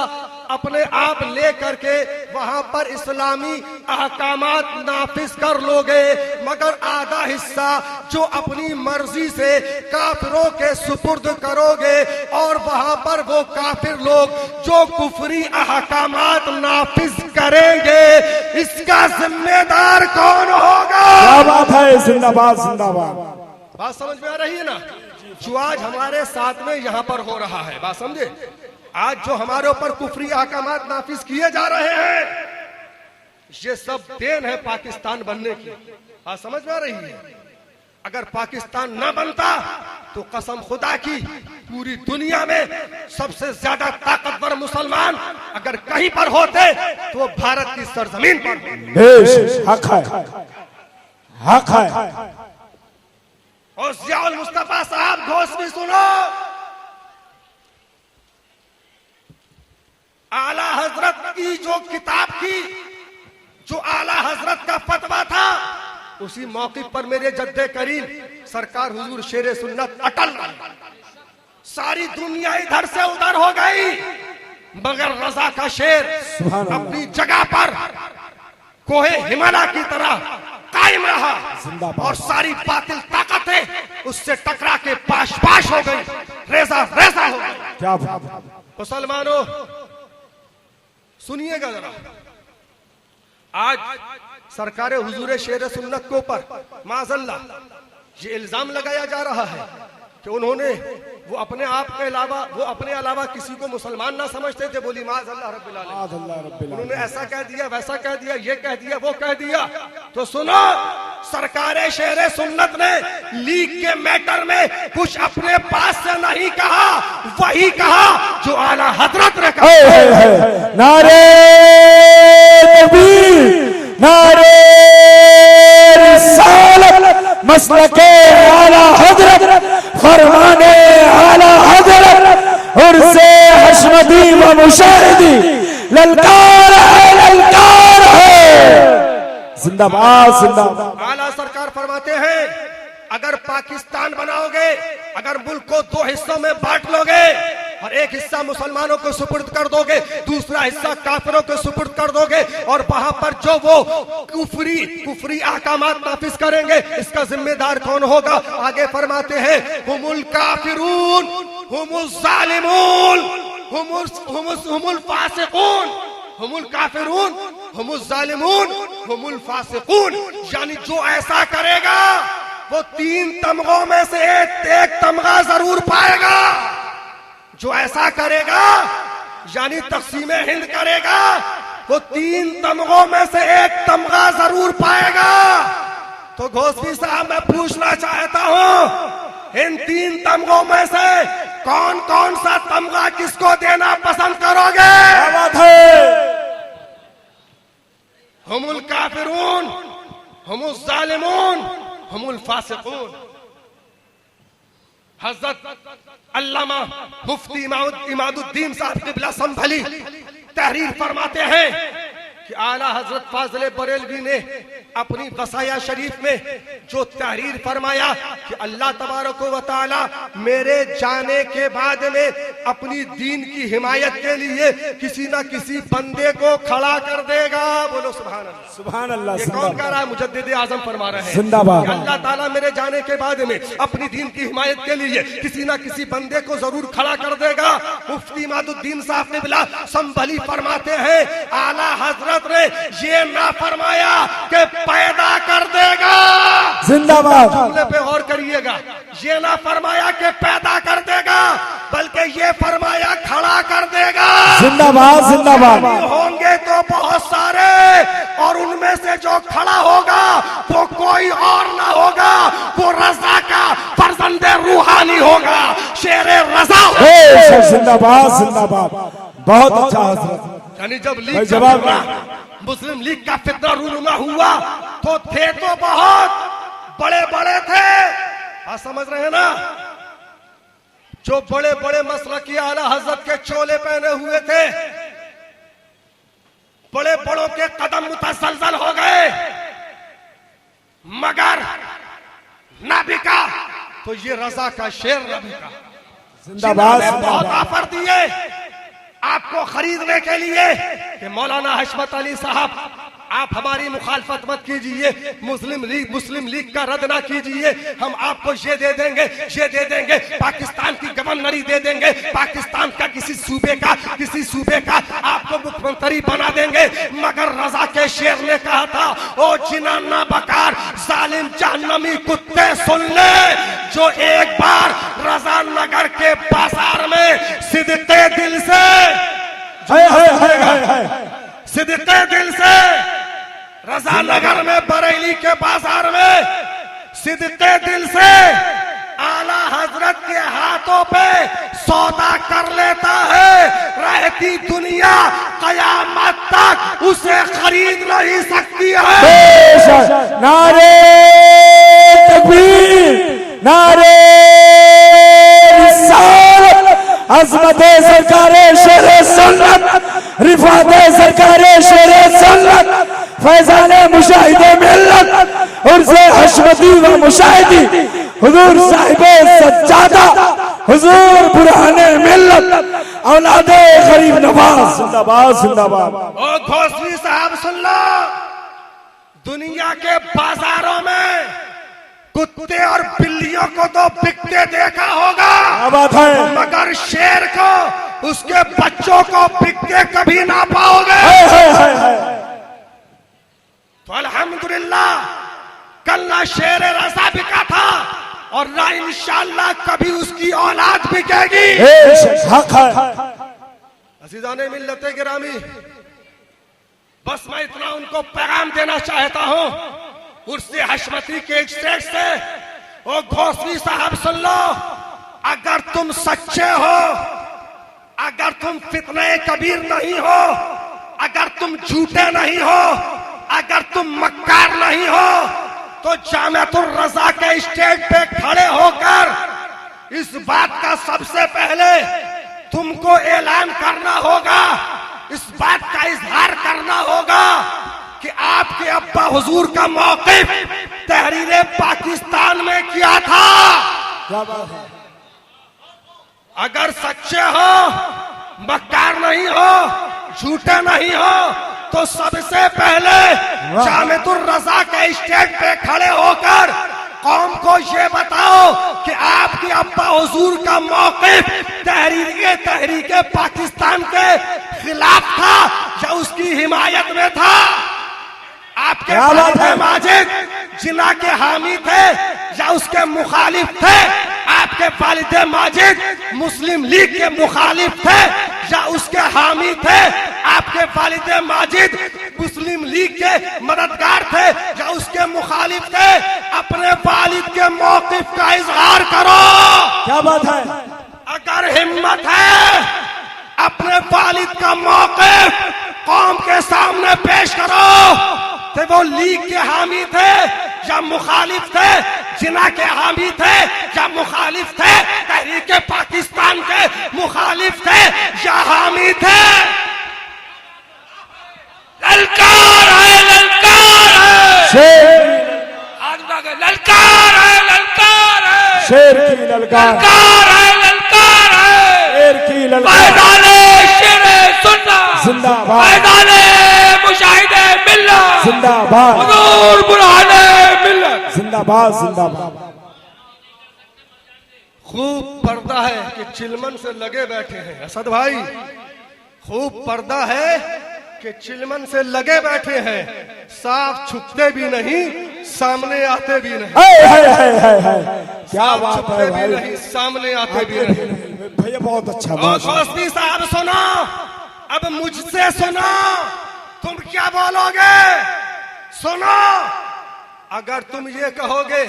अपने आप ले करके वहां पर इस्लामी अहकामात नाफिज कर लोगे, मगर आधा हिस्सा जो अपनी मर्जी से काफिरों के सुपुर्द करोगे और वहां पर वो काफिर लोग जो कुफरी अहकामात नाफिज करेंगे, इसका जिम्मेदार कौन होगा? क्या बात है, जिंदाबाद जिंदाबाद। बात समझ में आ रही है ना? जो आज हमारे साथ में यहाँ पर हो रहा है, बात समझे, आज जो हमारे ऊपर कुफरी अहकामात नाफिज किए जा रहे हैं, ये सब देन है पाकिस्तान बनने की। बात समझ में आ रही है? अगर पाकिस्तान ना बनता तो कसम खुदा की पूरी दुनिया में सबसे ज्यादा ताकतवर मुसलमान अगर कहीं पर होते तो वो भारत की सरजमीन पर हक है, हक है। और जियाउल मुस्तफा साहब घोष भी सुनो, आला हजरत की जो किताब की, जो आला हजरत का फतवा था, उसी मौके पर मेरे जद्दे करीम सरकार हुजूर शेर सुन्नत अटल, सारी दुनिया इधर से उधर हो गई, मगर रजा का शेर अपनी जगह पर कोहे हिमालय की तरह कायम रहा और सारी बातिल ताकतें उससे टकरा के पाश पाश हो गई, रेजा रेजा हो गई। क्या मुसलमानों सुनिएगा जरा, आज सरकार हुजूर शेर सुन्नत के ऊपर माज़अल्लाह ये इल्जाम लगाया जा रहा है कि उन्होंने वो अपने आप के अलावा, वो अपने अलावा किसी को मुसलमान ना समझते थे। बोली माज़अल्लाह रब्बिल आलमीन, उन्होंने ऐसा कह दिया, वैसा कह दिया, ये कह दिया, वो कह दिया। तो सुनो, सरकार शेर सुन्नत ने लीग के मैटर में कुछ अपने पास से नहीं कहा, वही कहा जो आला हजरत ने कहा। नारे तकबीर, नारे रिसालत, मसलके आला हजरत, फरमाने आला हजरत, उर्से हशमती व मुशाहिदी, ललकार है, ललकार है। जिंदाबाद जिंदाबाद। आला सरकार फरमाते हैं, अगर पाकिस्तान बनाओगे, अगर मुल्क को 2 हिस्सों में बांट लोगे और एक हिस्सा मुसलमानों को सुपुर्द कर दोगे, दूसरा हिस्सा काफिरों को सुपुर्द कर दोगे और वहां पर जो वो कुफरी अहकामात नाफिज करेंगे, इसका जिम्मेदार कौन होगा? आगे फरमाते हैं, हुमुल काफिरून, हुमुल जालिमून, हुमुल फासिकून, हुमुल काफिरून, हुमुल जालिमून, हुमुल फासिकून। यानी जो ऐसा करेगा वो 3 तमगों में से एक तमगा जरूर पाएगा। जो ऐसा करेगा यानी तक़सीम हिंद करेगा, वो 3 तमगों में से एक तमगा जरूर पाएगा। तो घोषवी साहब, मैं पूछना चाहता हूं, इन 3 तमगों में से कौन कौन सा तमगा किसको देना पसंद करोगे? हुमुल काफिरून, हुमुल जालिमून, हुमुल फासिकून। हजरत अल्लामा मुफ्ती इमादुद्दीन साहब क़िबला संभली तहरीर फरमाते हैं कि आला हजरत फाज़ले बरेलवी ने अपनी वसाया शरीफ में जो तहरीर फरमाया कि अल्लाह तबारक व तआला मेरे जाने के बाद में अपनी दीन की हिमायत के लिए किसी ना किसी बंदे को खड़ा कर देगा। बोलो सुभान अल्लाह। सुभान अल्लाह। ये कौन कह रहा है? मुजद्दिद आजम फरमा रहे हैं जिंदाबाद। अल्लाह ताला मेरे जाने के बाद में अपनी दीन की हिमायत के लिए किसी ना किसी बंदे को जरूर खड़ा कर देगा। मुफ्ती इमादुद्दीन साहब किबला संभली फरमाते हैं आला हजरत ने ये ना फरमाया कि पैदा कर देगा। जिंदाबाद। जुमले पे गौर करिएगा, ये ना फरमाया कि पैदा कर देगा बल्कि ये फरमाया खड़ा कर देगा। जिंदाबाद जिंदाबाद। होंगे तो बहुत सारे और उनमें से जो खड़ा होगा वो कोई और ना होगा, वो रजा का फर्जंदे रूहानी होगा, शेरे रजा। जिंदाबाद जिंदाबाद। बहुत अच्छा हजरत। यानी जब लीग जवाब मुस्लिम लीग का फितना रूनुमा हुआ तो थे तो बहुत बड़े बड़े थे, आप समझ रहे हैं ना, जो बड़े बड़े मसलकी आला हजरत के चोले पहने हुए थे, बड़े बड़ों के कदम मुतसलसल हो गए, मगर न बिका तो ये रजा का शेर न बिका। जिंदाबाद। बहुत ऑफर दिए आपको खरीदने के लिए कि मौलाना हशमत अली साहब आप हमारी मुखालफत मत कीजिए, मुस्लिम लीग का रद्द ना कीजिए, हम आपको ये दे देंगे, पाकिस्तान की गवर्नरी दे देंगे, पाकिस्तान का किसी सूबे का आपको मुख्यमंत्री बना देंगे। मगर रजा के शेर ने कहा था ओ जिनाना बकार जालिम जहन्नमी कुत्ते सुन ले, जो एक बार रजा नगर के बाजार में सिद्दे दिल से रजा नगर में बरेली के बाजार में सिद्दे दिल से आला हजरत के हाथों पे सौदा कर लेता है, रहती दुनिया कयामत तक उसे खरीद नहीं सकती है। नारे तकबीर, नारे रिसालत, अज़मते सरकारे शेरे सुन्नत, रिफाते सरकारे शेरे सुन्नत, फैजाने मुशाहिदे मिल्लत उर्से हशमती व मुशाहिदी हुजूर साहिबे सज्जादा हुजूर बुरहाने मिल्लत औलादे गरीब नवाज। जिंदाबाद जिंदाबाद। ओ घोसली साहब सुन लो, दुनिया के बाजारों में कुत्ते और बिल्लियों को तो बिकते देखा होगा, बात है, मगर शेर को उसके बच्चों को बिकते कभी ना पाओगे। तो अल्हम्दुलिल्लाह कल ना शेर रजा बिका था और ना इंशाअल्लाह कभी उसकी औलाद बिकेगी। हक है। अज़ीज़ाने मिल्लते गिरामी, बस मैं इतना उनको पैगाम देना चाहता हूँ उर्से हशमती के स्टेज से, ओ घोसली साहब सुन लो, अगर तुम सच्चे हो, अगर तुम फितने कबीर नहीं हो, अगर तुम झूठे नहीं हो, अगर तुम मक्कार नहीं हो, तो जामिअतुर रजा के स्टेज पे खड़े होकर इस बात का सबसे पहले तुमको ऐलान करना होगा, इस बात का इजहार करना होगा कि आपके अब्बा हुजूर का मौक़िफ़ तहरीर पाकिस्तान में क्या था। अगर सच्चे हो, मक्कार नहीं हो, झूठे नहीं हो, तो सबसे पहले जामिअतुर रजा के स्टेज पे खड़े होकर कौम को ये बताओ कि आपके अब्बा हुजूर का मौक़िफ़ तहरीक पाकिस्तान के खिलाफ था या उसकी हिमायत में था। आपके वालिद माजिद जिना के हामी थे या उसके मुखालिफ थे, आपके वालिद माजिद मुस्लिम लीग के मुखालिफ थे या उसके हामी थे, आपके वालिद माजिद मुस्लिम लीग के मददगार थे या उसके मुखालिफ थे। अपने वालिद के मौक़िफ़ का इजहार करो। क्या बात है। अगर हिम्मत है अपने वालिद का मौक़िफ़ कौम के सामने पेश करो, तो वो लीग के हामी थे या मुखालिफ थे, जिना के हामी थे या मुखालिफ थे, तहरीक पाकिस्तान के मुखालिफ थे या हामी थे। ललकार है, ललकार है। शेर की ललकार, ललकार है, ललकार है। शेर की ललकार, मैदाने शेरे सुन्नत जिंदाबाद, मैदाने मुजाहिदे मिल्लत जिंदाबाद, हुजूर बुरहाने मिल्लत। जिंदाबाद, जिंदाबाद। खूब पर्दा है कि चिलमन से लगे बैठे हैं असद भाई, खूब पर्दा है कि चिलमन से लगे बैठे हैं, साफ छुपते भी नहीं, सामने आते भी नहीं। क्या साफ बात छुपते है भी भाई, नहीं, सामने आते भी नहीं। भैया बहुत अच्छा और बात है। गौसवी साहब सुनो, अब मुझसे सुनो, तुम क्या बोलोगे? सुनो, अगर तुम ये कहोगे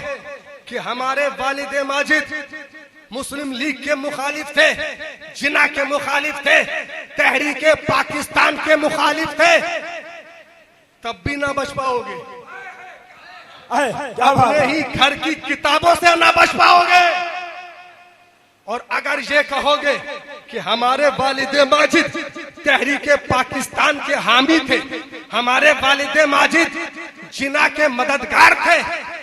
कि हमारे वालिद माजिद मुस्लिम लीग के मुखालिफ थे, जिना के मुखालिफ थे, तहरीक पाकिस्तान के मुखालिफ थे, तब भी ना बच पाओगे। क्या बात अपने है? ही घर की किताबों से ना बच पाओगे। और अगर ये कहोगे कि हमारे वालिद माजिद तहरीक पाकिस्तान के हामी थे, हमारे वालिद माजिद जिना के मददगार थे,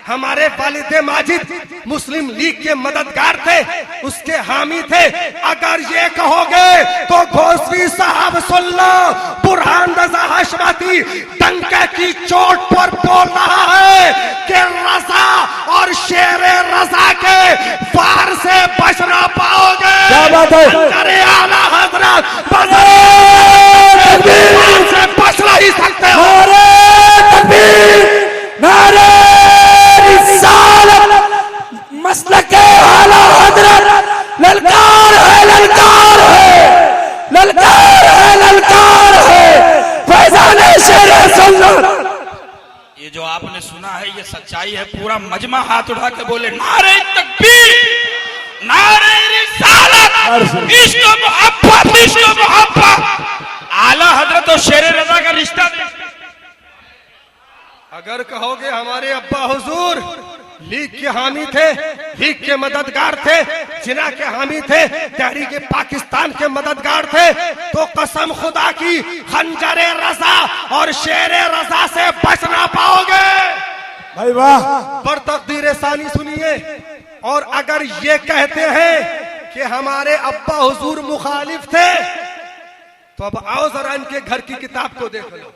हमारे वालिद माजिद मुस्लिम लीग के मददगार थे, उसके हामी थे, अगर ये कहोगे तो गौसवी साहब सुन लो, बुरहान रजा हाशमी डंके की चोट पर बोल रहा है कि रजा और शेरे रजा के वार से बच ना पाओगे। क्या बात है? अरे आला हजरत से बच नहीं सकते हो। नारे रिसालत, मसलके आला हजरत, ललकार है, ललकार है, ललकार है, ललकार है, फैजाने शेरे सुन्नत। ये जो आपने सुना है ये सच्चाई है। पूरा मजमा हाथ उठा के बोले नारे तकबीर, नारे रिसालत, इश्क मोहब्बत, इश्क मोहब्बत। आला हजरत और शेरे रजा का रिश्ता अगर कहोगे हमारे अब्बा हुजूर लीग के हामी थे, लीग के मददगार थे, जिना के हामी थे, तहरीक पाकिस्तान के मददगार थे, तो कसम खुदा की खंजरे रजा और शेरे रजा से बच ना पाओगे। भाई वाह, पर तकदीर सानी सुनिए। और अगर ये कहते हैं कि हमारे अब्बा हुजूर मुखालिफ थे, तो अब आओ जरा इनके घर की किताब को देख लो,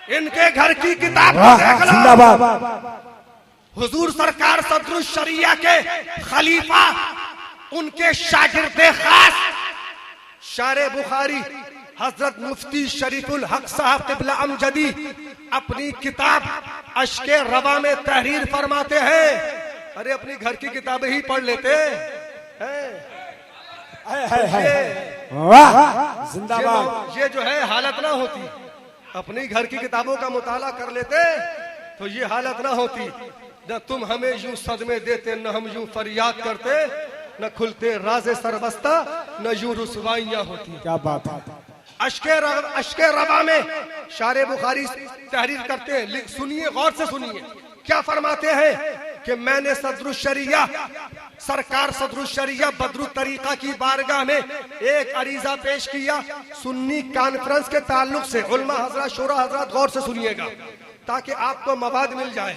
इनके घर की किताब को देख लो। जिंदाबाद। हुजूर सरकार सदरुल शरिया के खलीफा, उनके शागिर्द खास शारे बुखारी हजरत मुफ्ती शरीफुल हक साहब क़िबला अमजदी अपनी किताब अश्के रवा में तहरीर फरमाते हैं। अरे अपनी घर की किताबें ही पढ़ लेते हैं। वाह, जिंदाबाद। ये जो है हालत ना होती, अपनी घर की किताबों का मुताला कर लेते तो ये हालत ना होती। न तुम हमें यूं सदमे देते, न हम यूं फरियाद करते, न खुलते राज़े सरबस्ता, न यूं रुसवाइयां होती। क्या बात है? अश्के रवा में शारे बुखारी तहरीर करते हैं। सुनिए, गौर से सुनिए क्या फरमाते हैं कि मैंने सदरुल शरिया, सरकार सदरुल शरिया बदरुल तरीका की बारगाह में एक अरीजा पेश किया सुन्नी कॉन्फ्रेंस के ताल्लुक से। उलमा हजरत, शोरा हजरत, गौर से सुनिएगा ताकि आपको मवाद मिल जाए,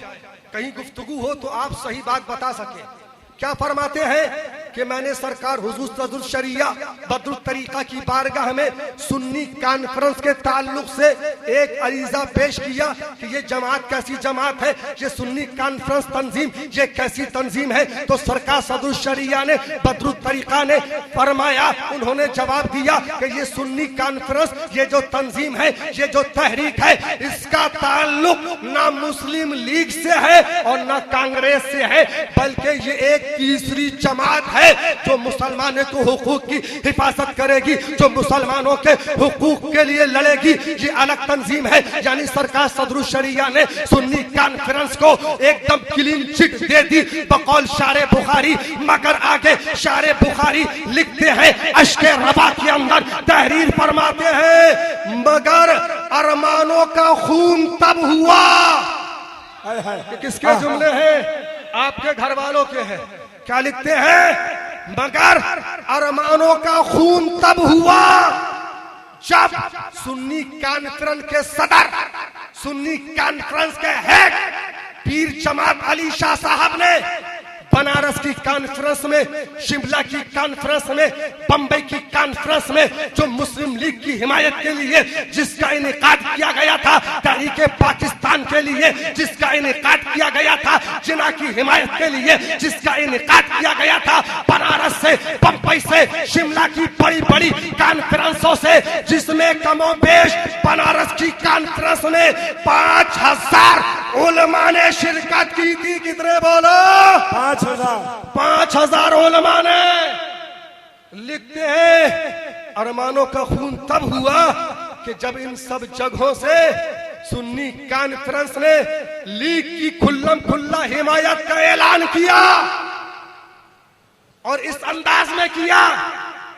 कहीं गुफ्तगू हो तो आप सही बात बता सके। क्या फरमाते हैं कि मैंने सरकार हुजूर सदरुल शरिया बदरुल तरीका की बारगाह में सुन्नी कॉन्फ्रेंस के ताल्लुक से एक अरीजा पेश किया कि ये जमात कैसी जमात है, ये सुन्नी कॉन्फ्रेंस तंजीम ये कैसी तंजीम है। तो सरकार सदरुल शरिया ने, बदरुल तरीका ने फरमाया, उन्होंने जवाब दिया कि ये सुन्नी कॉन्फ्रेंस, ये जो तंजीम है, ये जो तहरीक है, इसका ताल्लुक ना मुस्लिम लीग से है और ना कांग्रेस से है, बल्कि ये एक तीसरी जमात है जो मुसलमानों को हुकूक की हिफाजत करेगी, जो मुसलमानों के हुकूक के लिए लड़ेगी। ये अलग तंजीम है। यानी सरकार सदरुल शरिया ने सुन्नी कॉन्फ्रेंस को एकदम क्लीन चिट दे दी बकौल शारे बुखारी। मगर आगे शारे बुखारी लिखते हैं, अश्के रवा के अंदर तहरीर फरमाते हैं, मगर अरमानों का खून तब हुआ। किसके जुमले हैं? आपके घर वालों के हैं। क्या लिखते हैं? मगर अरमानों का खून तब हुआ जब सुन्नी कॉन्फ्रेंस के सदर, सुन्नी कॉन्फ्रेंस के हेड पीर जमात अली शाह साहब ने की कॉन्फ्रेंस में, शिमला की कॉन्फ्रेंस में, बंबई की कॉन्फ्रेंस में जो मुस्लिम लीग की हिमायत के लिए जिसका इनेकाद किया गया था, तहरीके पाकिस्तान के लिए जिसका इनेकाद किया गया था, जिना की हिमायत के लिए जिसका इनेकाद किया गया था, बनारस से, बंबई से, शिमला की बड़ी बड़ी कॉन्फ्रेंसों से, जिसमें कमोबेश बनारस की कॉन्फ्रेंस में 5000 उलमा ने शिरकत की थी। कितने बोलो? 5000 उलमा ने। लिखते हैं अरमानों का खून तब हुआ कि जब इन सब जगहों से सुन्नी कॉन्फ्रेंस ने लीग की खुल्लम खुल्ला हिमायत का ऐलान किया, और इस अंदाज में किया।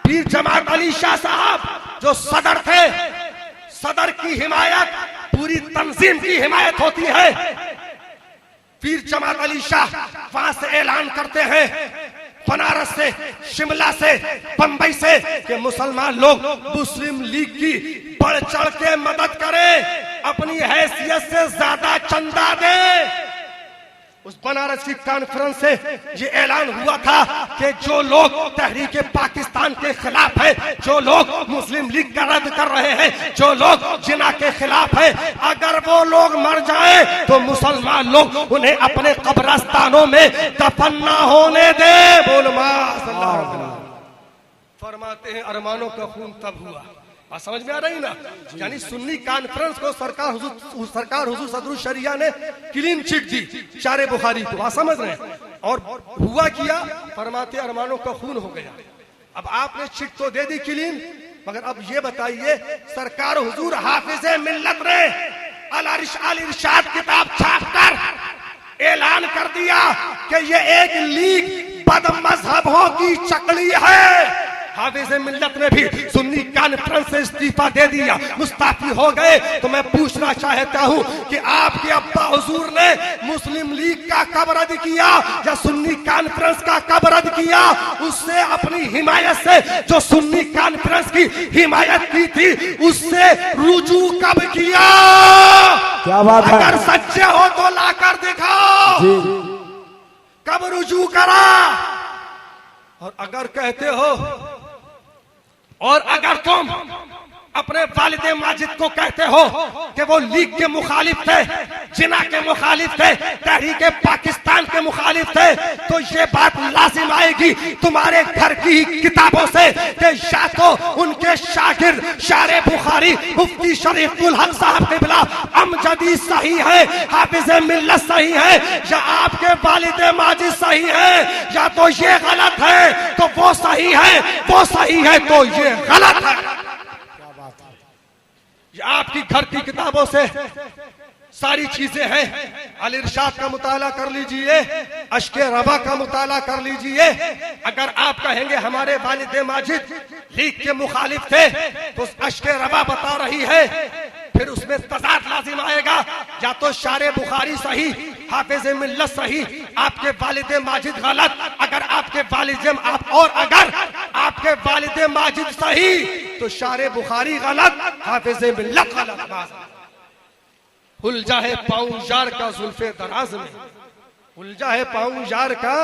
पीर जमात अली शाह साहब जो सदर थे, सदर की हिमायत पूरी तंजीम की हिमायत होती है। पीर जमात अली शाह वहां से ऐलान करते हैं, बनारस से, शिमला से, बंबई से, कि मुसलमान लोग मुस्लिम लीग की बढ़ चढ़ के मदद करें, अपनी हैसियत से ज्यादा चंदा दें। उस बनारस की कॉन्फ्रेंस से ये ऐलान हुआ था कि जो लोग तहरीके पाकिस्तान के खिलाफ है, जो लोग मुस्लिम लीग का रद्द कर रहे हैं, जो लोग जिना के खिलाफ है, अगर वो लोग मर जाएं तो मुसलमान लोग उन्हें अपने कब्रिस्तानों में दफन ना होने दे। बोल फरमाते हैं अरमानों का खून तब हुआ। बात समझ में आ रही ना? यानी सुन्नी कॉन्फ्रेंस को सरकार हुजूर सदरुल शरिया ने क्लीन चिट दी शारे बुखारी को। बात समझ रहे हैं? और हुआ किया, फरमाते अरमानों का खून हो गया। अब आपने चिट तो दे दी क्लीन, मगर अब ये बताइए, सरकार हुजूर हाफिज मिल्लत ने अल इरशाद किताब छापकर ऐलान कर दिया कि ये एक लीग बदमज़हबों की चकली है। हाफिज मिल्लत ने भी सुन्नी कॉन्फ्रेंस से इस्तीफा दे दिया, मुस्ताफी हो गए। तो मैं पूछना चाहता हूं कि आपके अब्बा हुजूर ने मुस्लिम लीग का कब रद्द किया या सुन्नी कॉन्फ्रेंस का कब रद्द किया? उससे अपनी हिमायत से, जो सुन्नी कॉन्फ्रेंस की हिमायत की थी, उससे रुजू कब किया? क्या बात है? अगर सच्चे हो तो लाकर दिखाओ, कब रुजू करा? और अगर कहते हो, और अगर तुम अपने वालिद माजिद को कहते हो कि वो लीग के मुखालिफ थे, जिना के मुखालिफ थे, तहरीके पाकिस्तान के मुखालिफ थे, तो ये बात लाजिम आएगी तुम्हारे घर की किताबों से कि या तो उनके शागिर्द शारे बुखारी मुफ्ती शरीफुल हक साहब क़िबला अमजदी सही है, हाफिज मिल्लत सही है, या आपके वालिद माजिद सही है, या तो ये गलत है तो वो सही है, वो सही है तो ये गलत है। ये आपकी घर की किताबों से सारी चीजें हैं। अल इरशाद का मुताला कर लीजिए, अश्के रबा का मुताला कर लीजिए। अगर आप कहेंगे हमारे वालिद माजिद लीग के मुखालिफ थे, तो अश्के रबा बता रही है, फिर उसमें तजाद लाजिम आएगा। या तो शारे बुखारी सही, हाफिज मिल्लत सही, आपके वालिद माजिद गलत। अगर आपके अगर आपके वालिद माजिद सही तो शारे बुखारी गलत, हाफिज मिल्लत गलत। उलझा है पाऊं यार का जुल्फे दराज में, उलझा है पाऊं यार का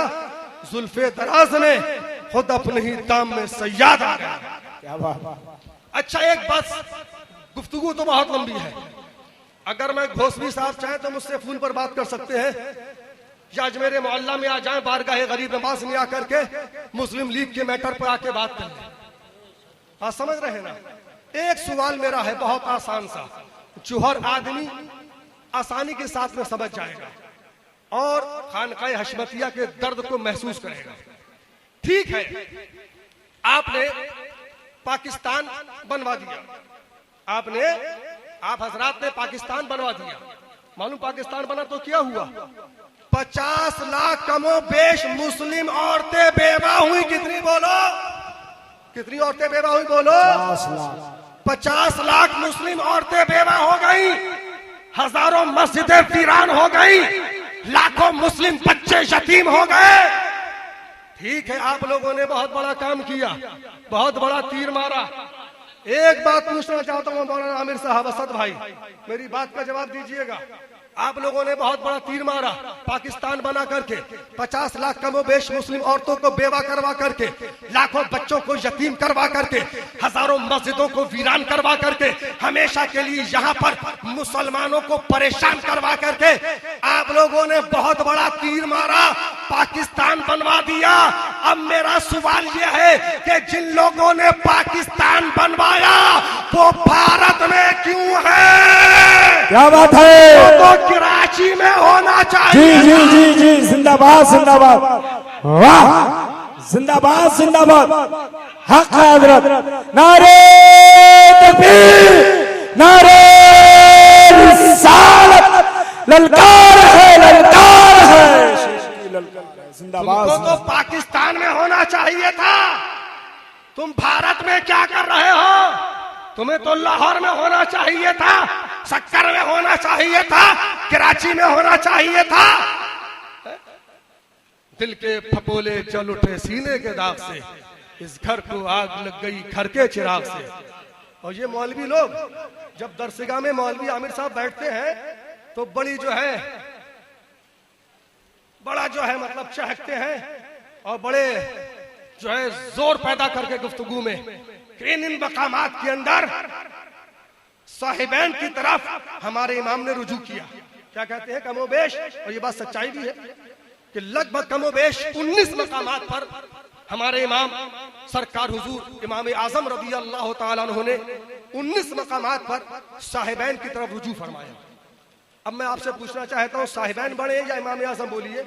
जुल्फे दराज में, खुद अपने ही दाम में सयाद आ गया। क्या बात? अच्छा, एक बात, गुफ्तगू तो बहुत लंबी है। अगर मैं घोसवी साहब चाहे तो मुझसे फोन पर बात कर सकते हैं, या आज मेरे मोहल्ला में आ जाएं, बारगाह गरीब नवाज में आकर के मुस्लिम लीग के मैटर पर आके बात कर लें। हाँ, समझ रहे हैं ना? एक सवाल मेरा है, बहुत आसान सा, जो हर आदमी आसानी के साथ में समझ जाएगा और खानकाए हशमतिया के दर्द को महसूस करेगा। ठीक है, आपने पाकिस्तान बनवा दिया, आप हजरात ने पाकिस्तान बनवा दिया। मालूम पाकिस्तान बना तो क्या हुआ? 50 लाख कमोबेश मुस्लिम औरतें बेवा हुई। कितनी बोलो? कितनी औरतें बेवा हुई? बोलो। 50 लाख मुस्लिम औरतें बेवा हो गई, हजारों मस्जिदें वीरान हो गई, लाखों मुस्लिम बच्चे यतीम हो गए। ठीक है, आप लोगों ने बहुत बड़ा काम किया, बहुत बड़ा तीर मारा, एक बात पूछना चाहता हूँ मौलाना आमिर साहब, असद भाई, मेरी बात का जवाब दीजिएगा। आप लोगों ने बहुत बड़ा तीर मारा पाकिस्तान बना करके, 50 लाख कमोबेश मुस्लिम औरतों को बेवा करवा करके, लाखों बच्चों को यतीम करवा करके, हजारों मस्जिदों को वीरान करवा करके, हमेशा के लिए यहाँ पर मुसलमानों को परेशान करवा करके आप लोगों ने बहुत बड़ा तीर मारा, पाकिस्तान बनवा दिया। अब मेरा सवाल यह है कि जिन लोगों ने पाकिस्तान बनवाया वो भारत में क्यों है? क्या बात है? तो कराची में होना चाहिए। जी जी जी जी, जिंदाबाद जिंदाबाद, वाह, जिंदाबाद जिंदाबाद, हक है हजरत। नारे तकबीर, नारे रिसालत, ललकार है, ललकार है, जिंदाबाद। तुमको तो पाकिस्तान में होना चाहिए था, तुम भारत में क्या कर रहे हो? तुम्हें तो लाहौर में होना चाहिए था, सक्कर में होना चाहिए था, कराची में होना चाहिए था। दिल के फपोले जल उठे सीने के दाग से, इस घर को आग लग गई घर के चिराग से। और ये मौलवी लोग जब दरसगाह में मौलवी आमिर साहब बैठते हैं तो बड़ी जो है बड़ा जो है मतलब चहकते हैं और बड़े जो है जोर पैदा करके गुफ्तगू में इन मकामात के अंदर साहिबैन की तरफ हमारे इमाम ने रुजू किया। क्या कहते हैं? कमोबेश, और ये बात सच्चाई भी है कि लगभग कमोबेश 19 मकामात पर हमारे इमाम सरकार हुजूर इमाम आजम रज़ी अल्लाह ताला अन्हु ने 19 मकामात पर साहिबैन की तरफ रुजू फरमाया। अब मैं आपसे पूछना चाहता हूँ, साहिबैन बड़े या इमाम आजम? बोलिए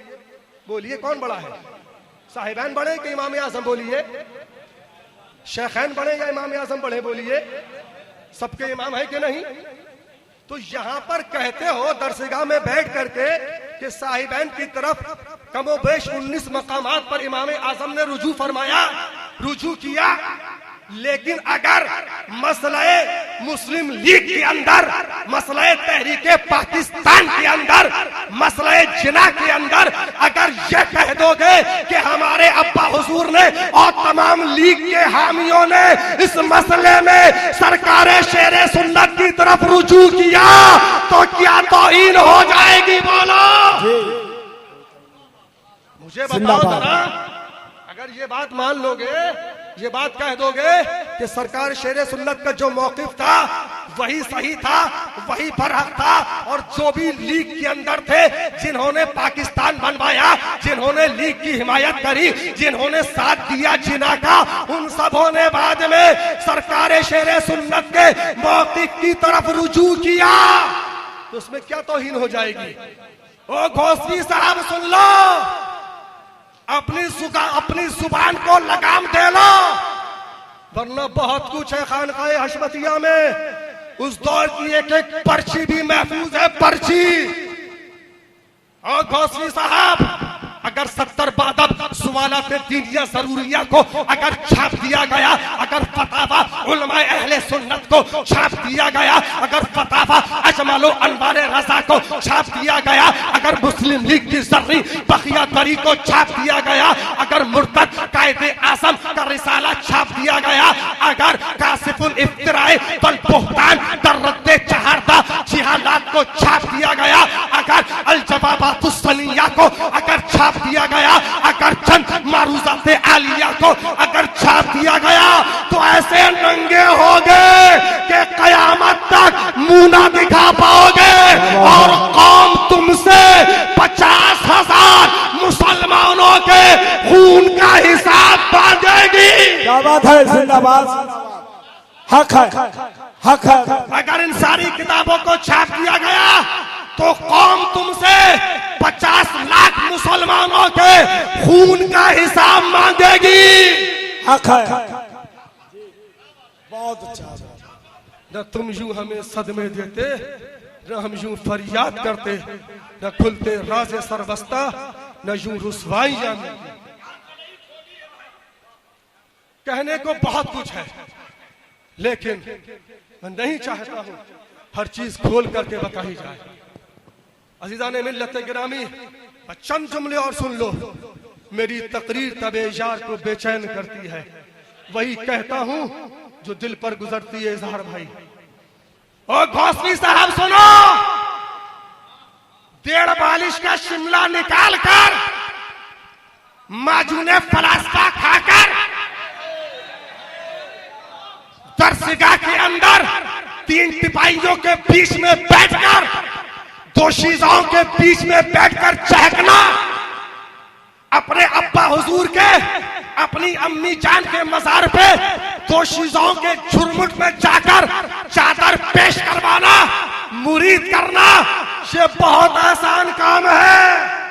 बोलिए, कौन बड़ा है? साहिबैन बड़े कि इमाम आजम? बोलिए। शेखैन बड़े या इमाम आजम बड़े? बोलिए। सबके इमाम है कि नहीं? तो यहाँ पर कहते हो दरसगाह में बैठ करके कि साहिबैन की तरफ कमोबेश 19 मकामात पर इमाम आजम ने रुजू फरमाया, रुजू किया। लेकिन अगर मसले मुस्लिम लीग के अंदर, मसले तहरीके पाकिस्तान के अंदर, मसले जिना के अंदर अगर ये कह दोगे कि हमारे अब्बा हुजूर ने और तमाम लीग के हामियों ने इस मसले में सरकार शेरे सुन्नत की तरफ रुजू किया तो क्या तौहीन हो जाएगी? बोलो, मुझे बताओ जरा। अगर ये बात मान लोगे, ये बात कह दोगे कि सरकार शेरे सुन्नत का जो मौकिफ था वही सही था, वही बरहक था, और जो भी लीग के अंदर थे, जिन्होंने पाकिस्तान बनवाया, जिन्होंने लीग की हिमायत करी, जिन्होंने साथ दिया जिना का, उन सबों ने बाद में सरकार शेरे सुन्नत के मौकिफ की तरफ रुजू किया, तो उसमें क्या तौहीन हो जाएगी? ओ घोषवी साहब सुन लो, अपनी जुबान को लगाम दे लो, वरना बहुत कुछ है खानकाए हशमतिया में। उस दौर की एक एक पर्ची भी महफूज है, पर्ची। और घोषवी साहब, अगर 70 बादब सवालात दीनिया जरूरिया को अगर छाप दिया गया, अगर फतावा उलमाए अहले सुन्नत को छाप दिया गया, अगर फतावा अजमलो अनवारे रजा को छाप दिया गया, अगर मुस्लिम लीग की जर्री बखिया दरी को छाप दिया गया, अगर मुर्तद कायदे आजम का रिसाला छाप दिया गया, अगर कासिफुल इफ्तिराए बल बुहतान दर्रते चहारदा जिहालात को छाप दिया गया, अगर अल जवाबातुस सनिया को अगर छाप दिया गया, अगर चंद मारूजाते आलिया को अगर छाप दिया गया, तो ऐसे नंगे होगे कि कयामत तक मुंह ना दिखा पाओगे और कौम तुमसे 50,000 मुसलमानों के खून का हिसाब बांधेगी। क्या बात है? जिंदाबाद, हक है, हक है। अगर इन सारी किताबों को छाप दिया गया तो कौम तुमसे 50 लाख मुसलमानों के खून का हिसाब मांगेगी। हक है, बहुत अच्छा। न तुम यूं हमें सदमे देते, न हम यूं फरियाद करते, न खुलते राज़े सरबस्ता, न यूं रुसवाइयां मिलती। कहने को बहुत कुछ है, लेकिन मैं नहीं चाहता हूं हर चीज खोल करके बताई जाए। अजीज़ाने मिल्लत गिरामी, चंद जुमले और सुन लो। मेरी तकरीर तबे यार को बेचैन करती है, वही कहता हूं जो दिल पर गुजरती है इजहार भाई। और गौसवी साहब सुनो, 1.5 बालिश का शिमला निकाल कर माजूने फलास्फा खाकर दरसगाह के अंदर 3 सिपाहियों के बीच में बैठकर, दोषीजाओं के बीच में बैठकर चहकना, अपने अब्बा हुजूर के, अपनी अम्मी जान के मजार पे दोषीजाओं के झुरमुट में जाकर चादर पेश करवाना, मुरीद करना, ये बहुत आसान काम है।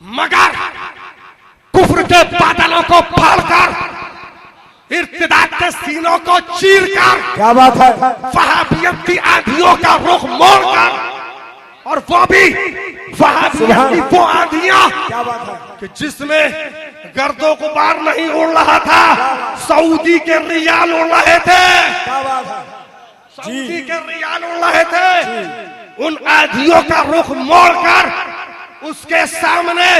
मगर कुफ्र के बादलों को फाड़कर, इर्तिदाद के सीनों को चीरकर, क्या बात है, वहाबियत की आंधियों का रुख मोड़कर, और वो भी वहाबियत की वो आंधियां क्या बात है, कि जिसमें गर्दों गुबार नहीं उड़ रहा था, सऊदी के रियाल उड़ रहे थे, क्या बात है, सऊदी के रियाल उड़ रहे थे, उन आंधियों का रुख मोड़कर उसके सामने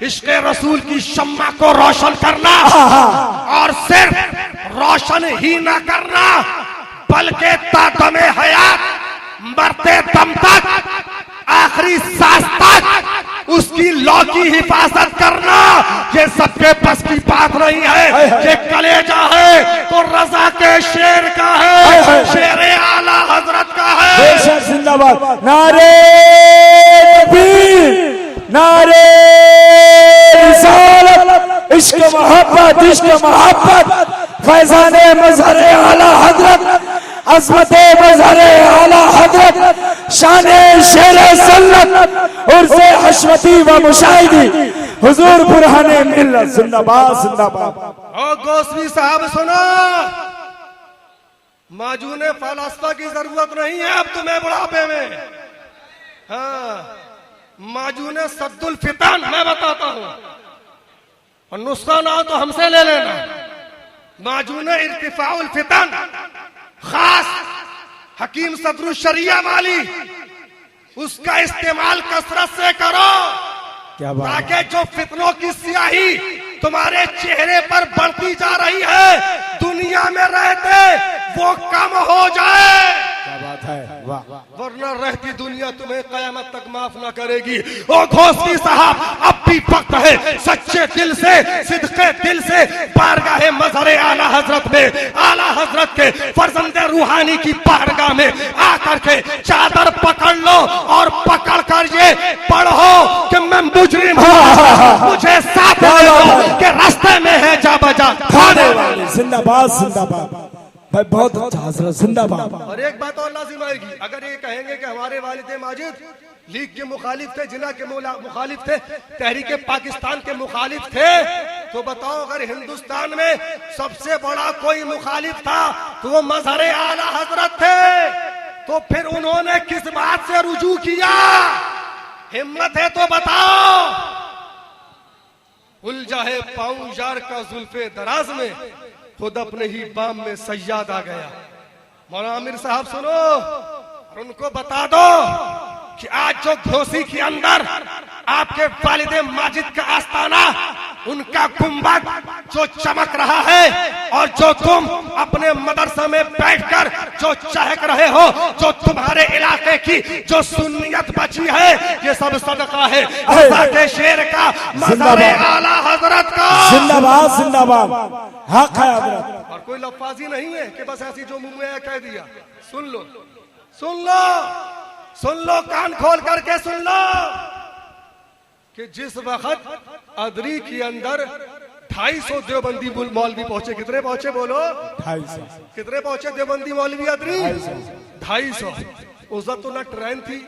इश्क़े रसूल की शम्मा को रोशन करना, और सिर्फ रोशन ही न करना बल्कि तादमे हयात, मरते दम तक, आखिरी सांस तक उसकी लौ की हिफाजत करना। ये सबके बस की बात नहीं है। ये कलेजा है तो रजा के शेर का है, शेर आला हजरत का है। बेशक जिंदाबाद। नारे तकबीर, नारे रिसालत, इश्क मोहब्बत, इश्क मोहब्बत, फैजाने मजहर आला हजरत, अज़मते मजहर आला हजरत, शाने शेरे सन्नत और से हशमती व मुशाहिदी हुजूर बुरहाने मिल्लत। जिंदाबाद जिंदाबाद। और गौसवी साहब सुनो, माजूने फलास्फा की जरूरत नहीं है अब तुम्हें बुढ़ापे में। हाँ, माजूने सद्दुल फितन मैं बताता हूं, और नुस्खा ना हो तो हमसे ले लेना। माजूने इर्तिफाउल फितन खास हकीम सदरुल शरिया वाली, उसका इस्तेमाल कसरत से करो, क्या बात, ताकि जो फितनों की स्याही तुम्हारे चेहरे पर बढ़ती जा रही है दुनिया में रहते वो कम हो जाए। क्या बात है, वाह, वरना रहती दुनिया तुम्हें कयामत तक माफ ना करेगी। ओ घोसवी साहब, अब भी वक्त है सच्चे दिल से, सिद्के दिल से बारगाह मजहर आला हजरत में, आला हजरत के फर्जंदे रूहानी की बारगाह में आकर के चादर पकड़ लो और पकड़ कर ये पढ़ो कि मैं मुजरिम हूं, मुझे साथ ले लो कि रास्ते में है जा बजा खाने वाले। जिंदाबाद जिंदाबाद भाई, बहुत अच्छा हजरत, जिंदाबाद। और एक बात और लाजिम आएगी, अगर ये कहेंगे कि हमारे वालिद माजिद लीग के मुखालिफ थे, जिना के मुखालिफ थे, तहरीक पाकिस्तान के मुखालिफ थे, तो बताओ अगर हिंदुस्तान में सबसे बड़ा कोई मुखालिफ था तो वो मजहर आला हजरत थे, तो फिर उन्होंने किस बात से रुजू किया? हिम्मत है तो बताओ। उलझा है पाऊं यार का जुल्फे दराज में, खुद अपने ही बाम में सयाद आ गया। मौलाना आमिर साहब सुनो, और उनको बता दो कि आज जो घोसी के अंदर आपके वालिदे माजिद का आस्ताना, उनका गुंबद जो चमक रहा है, और जो तुम अपने मदरसा में बैठकर जो चहक रहे हो, जो तुम्हारे इलाके की जो सुन्नियत बची है, ये सब सदका है अल्लाह के शेर का, मज़हर आला हजरत का। जिंदाबाद जिंदाबाद, हक है हजरत। और कोई लफ्फाजी नहीं है कि बस ऐसी जो मुंह में कह दिया। सुन लो, सुन लो, सुन लो, कान खोल करके सुन लो कि जिस वक्त अदरी के अंदर 250 देवबंदी मौलवी पहुंचे, कितने पहुंचे बोलो? 250। कितने पहुंचे देवबंदी मौलवी अदरी? 250। उस वक्त तो ना ट्रेन थी,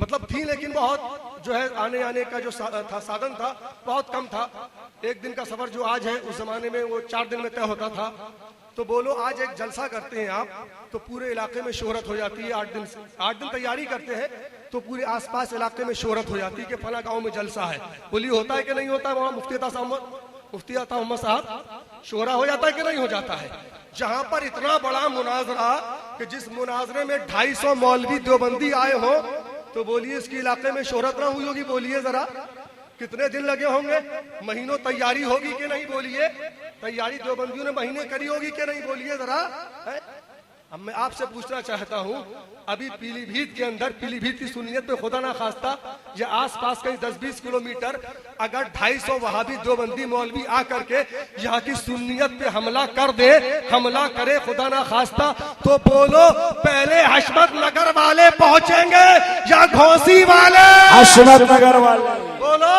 मतलब थी लेकिन बहुत जो है आने आने का जो था साधन था बहुत कम था। एक दिन का सफर जो आज है उस जमाने में वो 4 दिन में तय होता था। तो बोलो आज एक जलसा करते हैं आप तो पूरे इलाके में शोहरत हो जाती है। 8 दिन तैयारी करते हैं तो पूरे आसपास इलाके में शोहरत हो जाती है कि फला गांव में जलसा है। बोली होता है कि नहीं होता? वहाँ मुफ्ती अता मोहम्मद साहब, शोहरा हो जाता है कि नहीं हो जाता है? जहां पर इतना बड़ा मुनाजरा कि जिस मुनाजरे में 250 मौलवी देवबंदी आए हो, तो बोलिए इसके इलाके में शोहरत ना हुई होगी? बोलिए जरा, कितने दिन लगे होंगे? महीनों तैयारी होगी कि नहीं बोलिए? तैयारी देवबंदियों ने महीने करी होगी कि नहीं बोलिए जरा? अब मैं आपसे पूछना चाहता हूँ, अभी पीलीभीत के अंदर, पीलीभीत की सुन्नियत पे खुदा ना खास्ता ये आसपास कहीं 10-20 किलोमीटर अगर 250 वहाबी देवबंदी मौलवी आकर के यहाँ की सुन्नियत पे हमला कर दे, हमला करे खुदा ना खास्ता, तो बोलो पहले हशमत नगर वाले पहुंचेंगे या घोसी वाले? हशमत नगर वाले। बोलो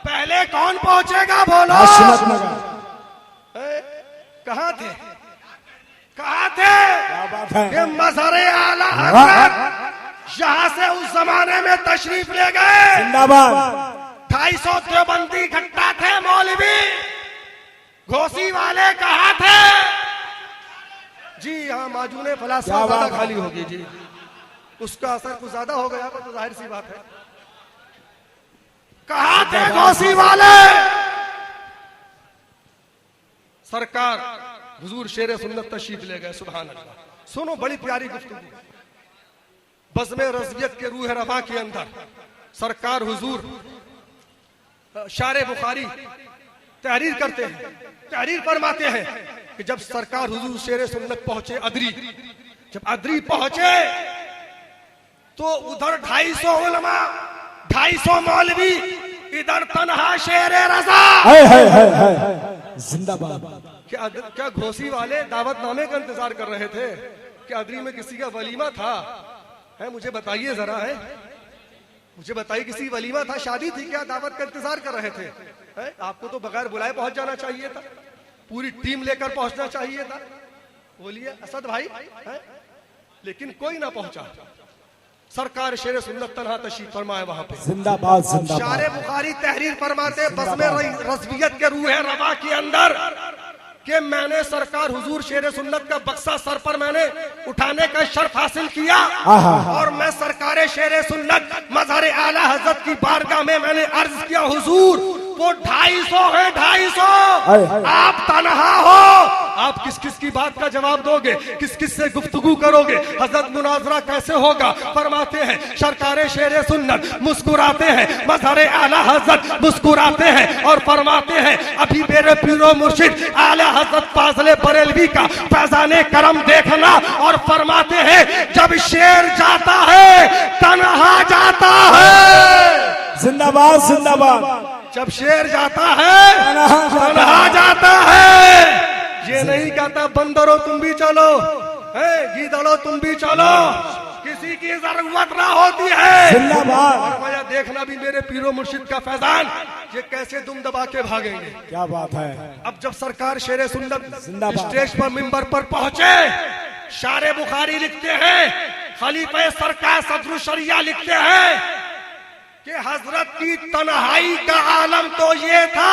पहले कौन पहुंचेगा? बोलो। हशमत नगर। कहाँ थे? कहाँ थे? क्या बात है? ये मज़हरे आला हज़रत यहाँ से उस जमाने में तशरीफ ले गए। जिंदाबाद। 250 देवबंदी इकट्ठा थे मौलवी, घोसी वाले कहाँ थे? जी हाँ, माजूने फलासा ज्यादा खाली होगी जी, उसका असर कुछ ज्यादा हो गया तो जाहिर सी बात है। कहाँ थे घोसी वाले? सरकार हुजूर शेर सुन्नत तशरीफ ले गए। सुभान अल्लाह। सुनो बड़ी प्यारी गुफ्तगू, बज़्म रज़वियत के रूह रवा के अंदर सरकार हुजूर शारे बुखारी तहरीर करते हैं, तहरीर फरमाते हैं कि जब सरकार हुजूर शेर सुन्नत पहुंचे अदरी, जब अदरी पहुंचे तो उधर 250 उलमा, 250 मौलवी, इधर तनहा शेर रज़ा। जिंदाबाद। क्या घोसी वाले दावतनामे का इंतजार कर रहे थे? क्या अदरी में किसी का वलीमा था? है मुझे बताइए जरा, है मुझे बताइए, किसी वलीमा था, शादी थी क्या? दावत का इंतजार कर रहे थे? है? आपको तो बगैर बुलाए पहुंच जाना चाहिए था, पूरी टीम लेकर पहुंचना चाहिए था। बोलिए असद भाई, है? लेकिन कोई ना पहुंचा। सरकार शेर सुन्नत तन्हा तशरीफ फरमाए वहां पे। जिंदाबाद जिंदाबाद। शारे बुखारी तहरीर फरमाते बज़्म रज़वियत के रूह रवा के अंदर कि मैंने सरकार हुजूर शेर सुन्नत का बक्सा सर पर मैंने उठाने का शर्फ हासिल किया और मैं सरकार शेर सुन्नत मज़हरे आला हज़रत की बारगाह में मैंने अर्ज किया, हुजूर वो 250 है, 250, आप तन्हा हो, आप किस किस की बात का जवाब दोगे? किस किस से गुफ्तगू करोगे? हजरत मुनाजरा कैसे होगा? फरमाते हैं सरकार शेर सुन्नत मुस्कुराते हैं, मज़हरे आला हज़रत मुस्कुराते हैं और फरमाते हैं अभी मेरे पीरो मुर्शिद आला हज़रत फाज़िले बरेलवी का फैज़ाने करम देखना, और फरमाते हैं जब शेर जाता है तन्हा जाता है। जिंदाबाद जिंदाबाद। जब शेर जाता है तन्हा जाता है। ये नहीं कहता बंदरो तुम भी चलो, गीदड़ो तुम भी चलो, किसी की जरूरत ना होती है। जिंदाबाद। और वजह देखना भी मेरे पीरो मुर्शिद का फैजान, ये कैसे दुम दबा के भागेंगे। क्या बात है। अब जब सरकार शेर सुन्नत जिंदाबाद स्टेज पर मिंबर पर पहुंचे, शारे बुखारी लिखते हैं, खलीफा सरकार सदरुल शरिया लिखते हैं कि हजरत की तन्हाई का आलम तो ये था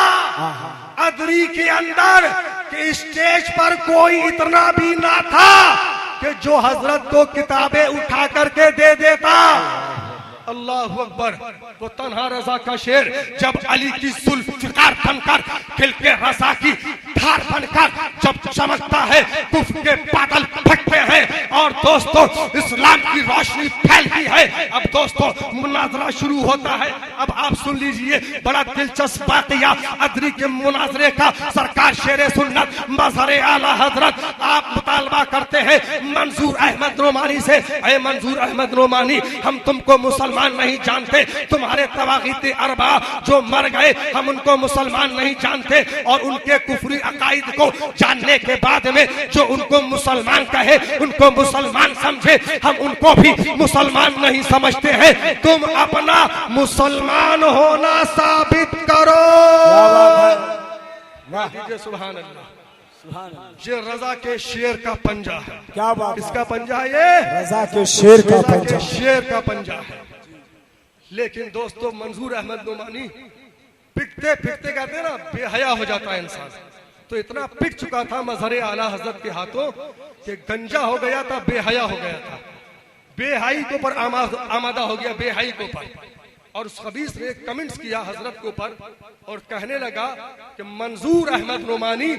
अदरी के अंदर कि स्टेज पर कोई इतना भी ना था कि जो हजरत को किताबें उठा करके दे देता। अल्लाहु अकबर। वो तन्हा रजा का शेर जब अली की जुल्फ़िकार बनकर खिलके रजा की धार बनकर जब चमकता है, कुफ्र के बादल फटते हैं और दोस्तों इस्लाम की रोशनी फैलती है। अब दोस्तों मुनाजरा शुरू होता है। अब आप सुन लीजिए, बड़ा दिलचस्प वाक़या अदरी के मुनाजरे का। सरकार शेर सुन्नत मज़हरे आला हज़रत आप मुतालबा करते हैं मंजूर अहमद नोमानी से, ऐ मंजूर अहमद नोमानी, हम तुमको मुसलमान नहीं जानते, तुम्हारे तवागीते अरबा जो मर गए हम उनको मुसलमान नहीं जानते, और उनके कुफरी अकाइद को जानने के बाद में जो उनको मुसलमान कहे, उनको मुसलमान समझे, हम उनको भी मुसलमान नहीं समझते हैं। तुम अपना मुसलमान होना साबित करो। सुभान अल्लाह। ये रजा के शेर का पंजा है। क्या बात। इसका पंजा है, ये रजा के शेर का पंजा, शेर का पंजा है। लेकिन दोस्तों मंजूर अहमद नोमानी पिटते पिटते कहते हैं ना बेहया हो जाता है इंसान, तो इतना पिट चुका था मज़हरे आला हज़रत के हाथों कि गंजा हो गया था, बेहया हो गया था, बेहाई के ऊपर आमादा हो गया, बेहाई के ऊपर। और उस खबीस ने कमेंट्स किया हजरत के ऊपर और कहने लगा कि मंजूर अहमद नोमानी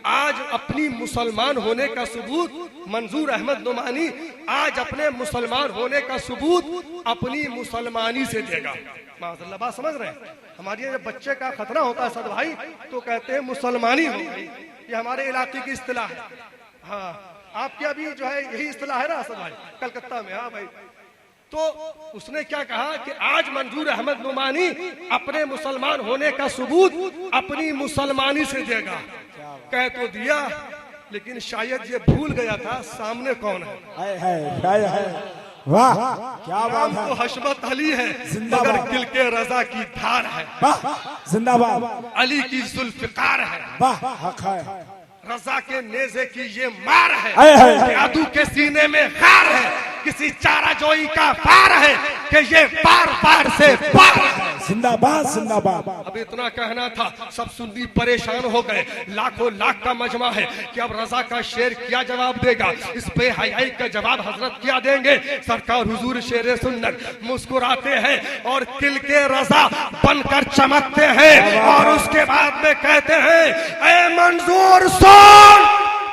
आज अपनी मुसलमान होने का सबूत, मंजूर अहमद नोमानी आज अपने मुसलमान होने का सबूत अपनी मुसलमानी से देगा। माज़अल्लाह, बात समझ रहे हैं? हमारे यहाँ जब बच्चे का खतरा होता है सद भाई तो कहते हैं मुसलमानी हो गई। ये हमारे इलाके की इस्तिलाह है। हाँ, आपके अभी जो है यही इस्तिलाह है ना असद भाई, कलकत्ता में? हाँ भाई। तो उसने क्या कहा कि आज मंजूर अहमद नुमानी अपने मुसलमान होने का सबूत अपनी मुसलमानी से देगा। कह तो दिया, लेकिन शायद ये भूल गया था सामने कौन है। वाह क्या बात नाम है। तो हशमत अली है जिंदाबाद। मगर दिल के रजा की धार है। वाह जिंदाबाद। अली की जुल्फिकार है, वाह हक है। रजा के नेज़े की ये मार है, हाय, हाय, हाय। जादू के सीने में खार है, किसी चारा जोई का पार है कि ये पार पार से पार है। जिंदाबाद जिंदाबाद। अब इतना कहना था, सब सुन्नी परेशान हो गए। लाखों लाख का मजमा है कि अब रजा का शेर क्या जवाब देगा। इस बेहयाई का जवाब हजरत क्या देंगे? सरकार हुजूर शेर सुन्नत मुस्कुराते हैं और किल के रजा बनकर चमकते हैं और उसके बाद में कहते हैं, ए मंजूर सुन,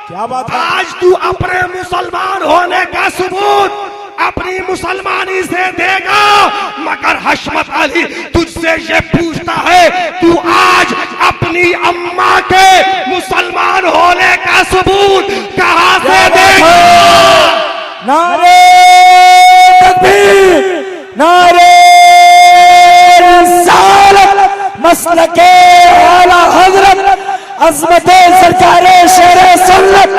क्या बात है। आज तू अपने मुसलमान होने का सबूत अपनी मुसलमानी से देगा, मगर हशमत अली तुझसे ये पूछता है, तू आज अपनी अम्मा के मुसलमान होने का सबूत कहां से देगा? नारे तकबीर, नारे रिसालत, मसलके आला हजरत, अज़मते सरकारे शेरे सुन्नत,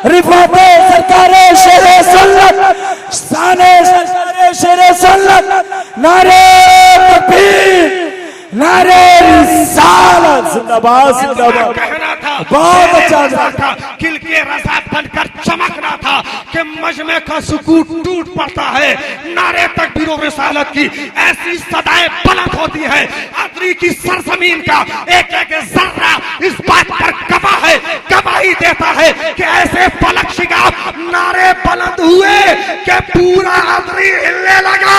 रिफाते सरकारे शेरे सुन्नत, शाने सरकारे शेरे सुन्नत, नारे तकबीर, नारे रिसालत, जिंदाबाद जिंदाबाद। कहना था, बहुत अच्छा था, किल के रजा बनकर चमकना था कि मजमे का सुकून टूट पड़ता है। नारे तकबीर और रिसालत की ऐसी सदाएं बुलंद होती है, अदरी की सरजमीन का एक एक जर्रा इस बात पर गवाह है, गवाही देता है कि ऐसे फलक शिगाब नारे बुलंद हुए कि पूरा अदरी हिलने लगा।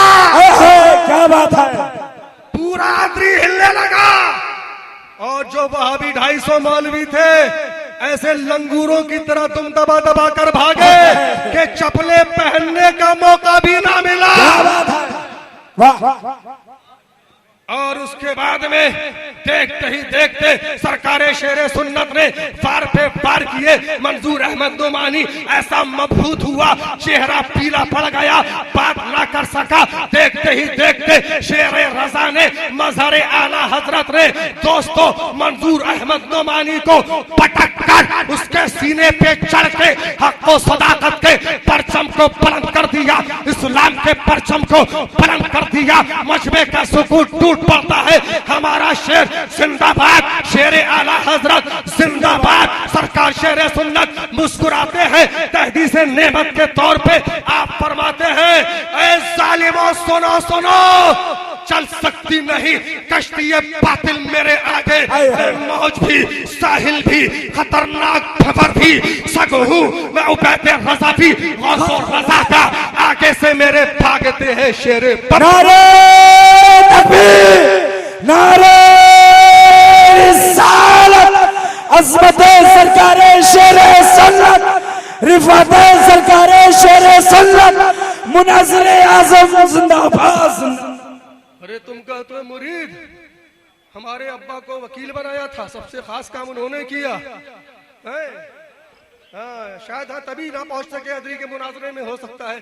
क्या बात है। पूरा अदरी हिलने लगा और जो वहां भी 250 मौलवी थे ऐसे लंगूरों की तरह तुम दबा दबा कर भागे कि चप्पलें पहनने का मौका भी ना मिला। वाह। और उसके बाद में देखते ही देखते सरकारे शेरे सुन्नत ने फार पे फार किए। मंजूर अहमद नुमानी ऐसा मबहूत हुआ, चेहरा पीला पड़ गया, बात ना कर सका। देखते ही देखते शेरे रजा ने, मजहर आला हजरत ने दोस्तों मंजूर अहमद नुमानी को पटक कर उसके सीने पे चढ़ के हक व सदाकत के परचम को बुलंद कर दिया, इस्लाम के परचम को बुलंद कर दिया। मजमे का सुकून टूट पड़ता है। हमारा शेर जिंदाबाद, शेर आला हजरत जिंदाबाद। सरकार शेर सुन्नत मुस्कुराते हैं। तहदीस नेमत के तौर पे आप फरमाते हैं, ऐ जालिमों सुनो सुनो, चल सकती नहीं कश्ती बातिल मेरे आगे। मौज भी, साहिल भी, खतरनाक खबर भी, सग हूँ मैं उबैद रजा भी, गौस और रजा का आगे से मेरे भागते हैं शेरे। नारे तकबीर, नारे रिसालत, अज़मते सरकारे शेरे सुन्नत, रिफाते सरकारे शेरे सुन्नत, मुनाज़िर आज़म जिंदाबाद। अरे तुम कहते हो मुरीद, हमारे अब्बा को वकील बनाया था, सबसे खास काम उन्होंने किया है। शायद हाँ तभी ना पहुंच सके अदरी के मुनाजरे में, हो सकता है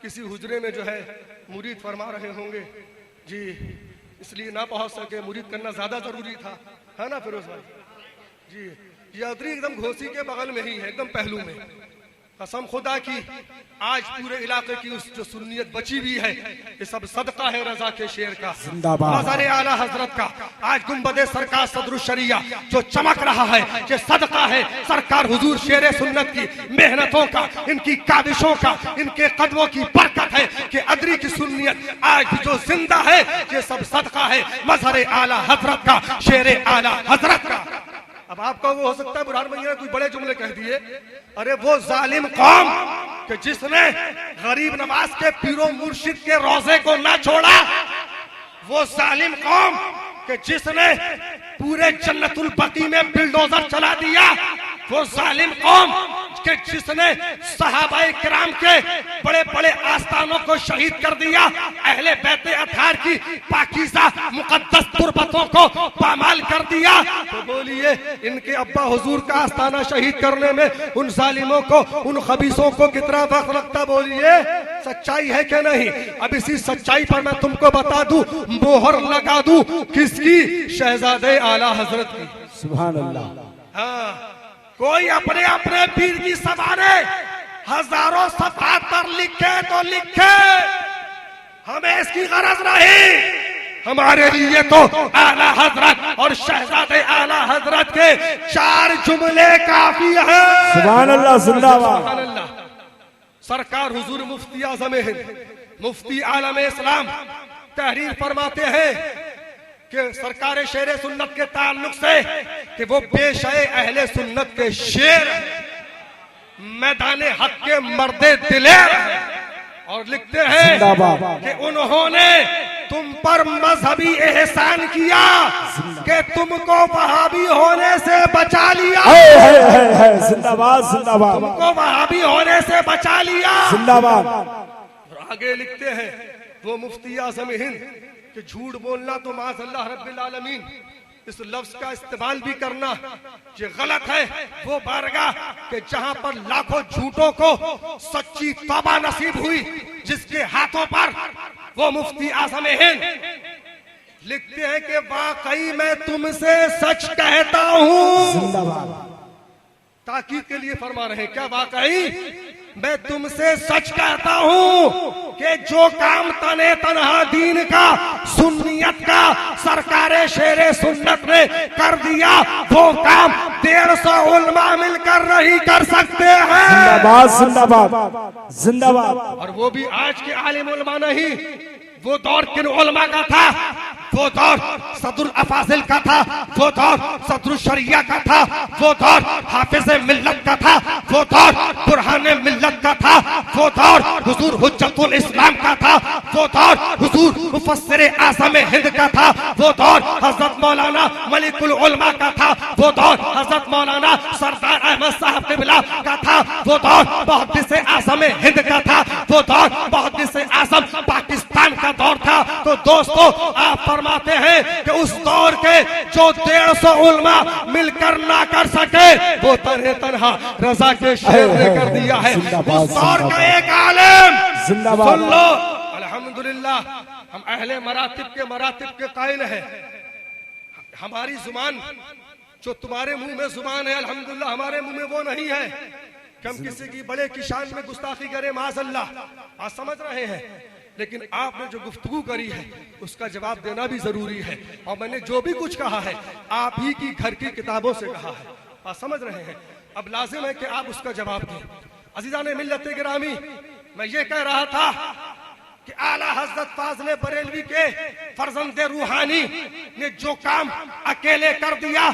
किसी हुजरे में जो है मुरीद फरमा रहे होंगे जी, इसलिए ना पहुंच सके। मुरीद करना ज्यादा जरूरी था, है ना फिरोज भाई जी। ये अदरी एकदम घोसी के बगल में ही है, एकदम पहलू में। कसम खुदा की आज पूरे इलाके की उस जो सुन्नियत बची हुई है, ये सब सदका है रजा के शेर का, मज़हर आला हजरत का। आज गुंबदे सरकार सदरुल शरिया जो चमक रहा है, ये सदका है सरकार हुजूर शेर सुन्नत की मेहनतों का, इनकी काविशों का, इनके कदमों की बरकत है कि अदरी की सुन्नियत आज जो जिंदा है, ये सब सदका है मज़हर आला हजरत का, शेर आला हजरत का। अब आपका वो हो सकता है बुरहान भैया ने कुछ बड़े जुमले कह दिए। अरे वो जालिम कौम कि जिसने गरीब नवाज के पीरो मुर्शिद के रोजे को ना छोड़ा, वो जालिम कौम कि जिसने पूरे जन्नतुल बकी में बिल्डोजर चला दिया, वो जालिम कौम कि जिसने सहाबाए किराम के बड़े बड़े आस्थानों को शहीद कर दिया, अहले बैते अतहार की पाकीज़ा मुकद्दस तुर्बतों को पामाल कर दिया, तो बोलिए इनके अब्बा हुजूर का आस्थाना शहीद करने में उन जालिमों को, उन खबीसों को कितना वक्त लगता? बोलिए सच्चाई है कि नहीं? अब इसी सच्चाई पर मैं तुमको बता दूं, मोहर लगा दूं, किसकी? शहजादे आला हजरत की। सुभान अल्लाह। हाँ, कोई अपने अपने पीर की सवारे हजारों सफात पर लिखे तो लिखे, हमें इसकी गरज नहीं। हमारे लिए तो आला हजरत और शहजादे आला हजरत के 4 जुमले काफी है। सुभान अल्लाह, जिंदाबाद। सुभान अल्लाह। सरकार हुजूर मुफ्ती आज़म हिंद, मुफ्ती आलम इस्लाम तहरीर फरमाते हैं कि सरकार शेर सुन्नत के ताल्लुक से कि वो पेशे अहले सुन्नत के शेर, मैदाने हक के मर्दे दिलेर हैं, और लिखते हैं कि उन्होंने तुम पर मजहबी एहसान किया कि तुमको वहाबी होने से बचा लिया। जिंदाबाद, जिंदाबाद। तुमको वहाबी होने से बचा लिया। जिंदाबाद। और आगे लिखते हैं वो मुफ्ती आज़म हिंद कि झूठ बोलना तो माज़अल्लाह रब्बिल आलमीन, इस लफ्ज का इस्तेमाल भी करना ये गलत है। वो बारगाह कि जहां पर लाखों झूठों को सच्ची तौबा नसीब हुई, जिसके हाथों पर वो मुफ्ती आज़म हिंद लिखते हैं कि वाकई मैं तुमसे सच कहता हूं। ताकीद के लिए फरमा रहे हैं, क्या वाकई मैं तुमसे सच कहता हूं कि जो काम तने तनहा दीन का, सुन्नियत का सरकारे शेरे सुन्नत ने कर दिया, वो काम 150 उलमा मिलकर नहीं कर सकते हैं। जिंदाबाद, जिंदाबाद, जिंदाबाद। और वो भी आज के आलिम उलमा नहीं, वो दौर किन उलमा का था? वो दौर सदरुल अफाजिल का था, वो दौर सदरुल शरिया का था, वो दौर हाफिज मिल्लत का था, वो दौर बुरहान मिल्लत का था, वो दौर हुजूर हुज्जतुल इस्लाम का था, वो दौर हुजूर मुफस्सिर आज़म हिंद का था, वो दौर हजरत मौलाना मलिकुल उलमा का था, वो दौर हजरत मौलाना सरदार अहमद साहब क़िबला का था, वो दौर मुहद्दिस आज़म हिंद का था, वो दौर मुहद्दिस आज़म पाकिस्तान का दौर था। तो दोस्तों, आप फरमाते हैं कि उस दौर के जो 150 उलमा मिलकर ना कर सके, वो तन्हे तन्हा रजा के शेर ने कर दिया है। उस दौर का एक आलिम, सुन लो, अल्हम्दुलिल्लाह हम अहले मरातिब के कायल हैं। हमारी जुबान जो तुम्हारे मुंह में जुबान है, अल्हम्दुलिल्लाह हमारे मुंह में वो नहीं है कि हम किसी की बड़े की शान में गुस्ताखी करें, माज़अल्लाह। आप समझ रहे हैं, लेकिन आपने जो गुफ्तगू करी है उसका जवाब देना भी जरूरी है। और मैंने जो भी कुछ कहा है आप ही की घर की किताबों से कहा है, आप समझ रहे हैं। अब लाजिम है कि आप उसका जवाब दें। अजीज़ान मिल्लत गिरामी, मैं ये कह रहा था कि आला हजरत फाज़िल बरेलवी के फर्जंद रूहानी ने जो काम अकेले कर दिया,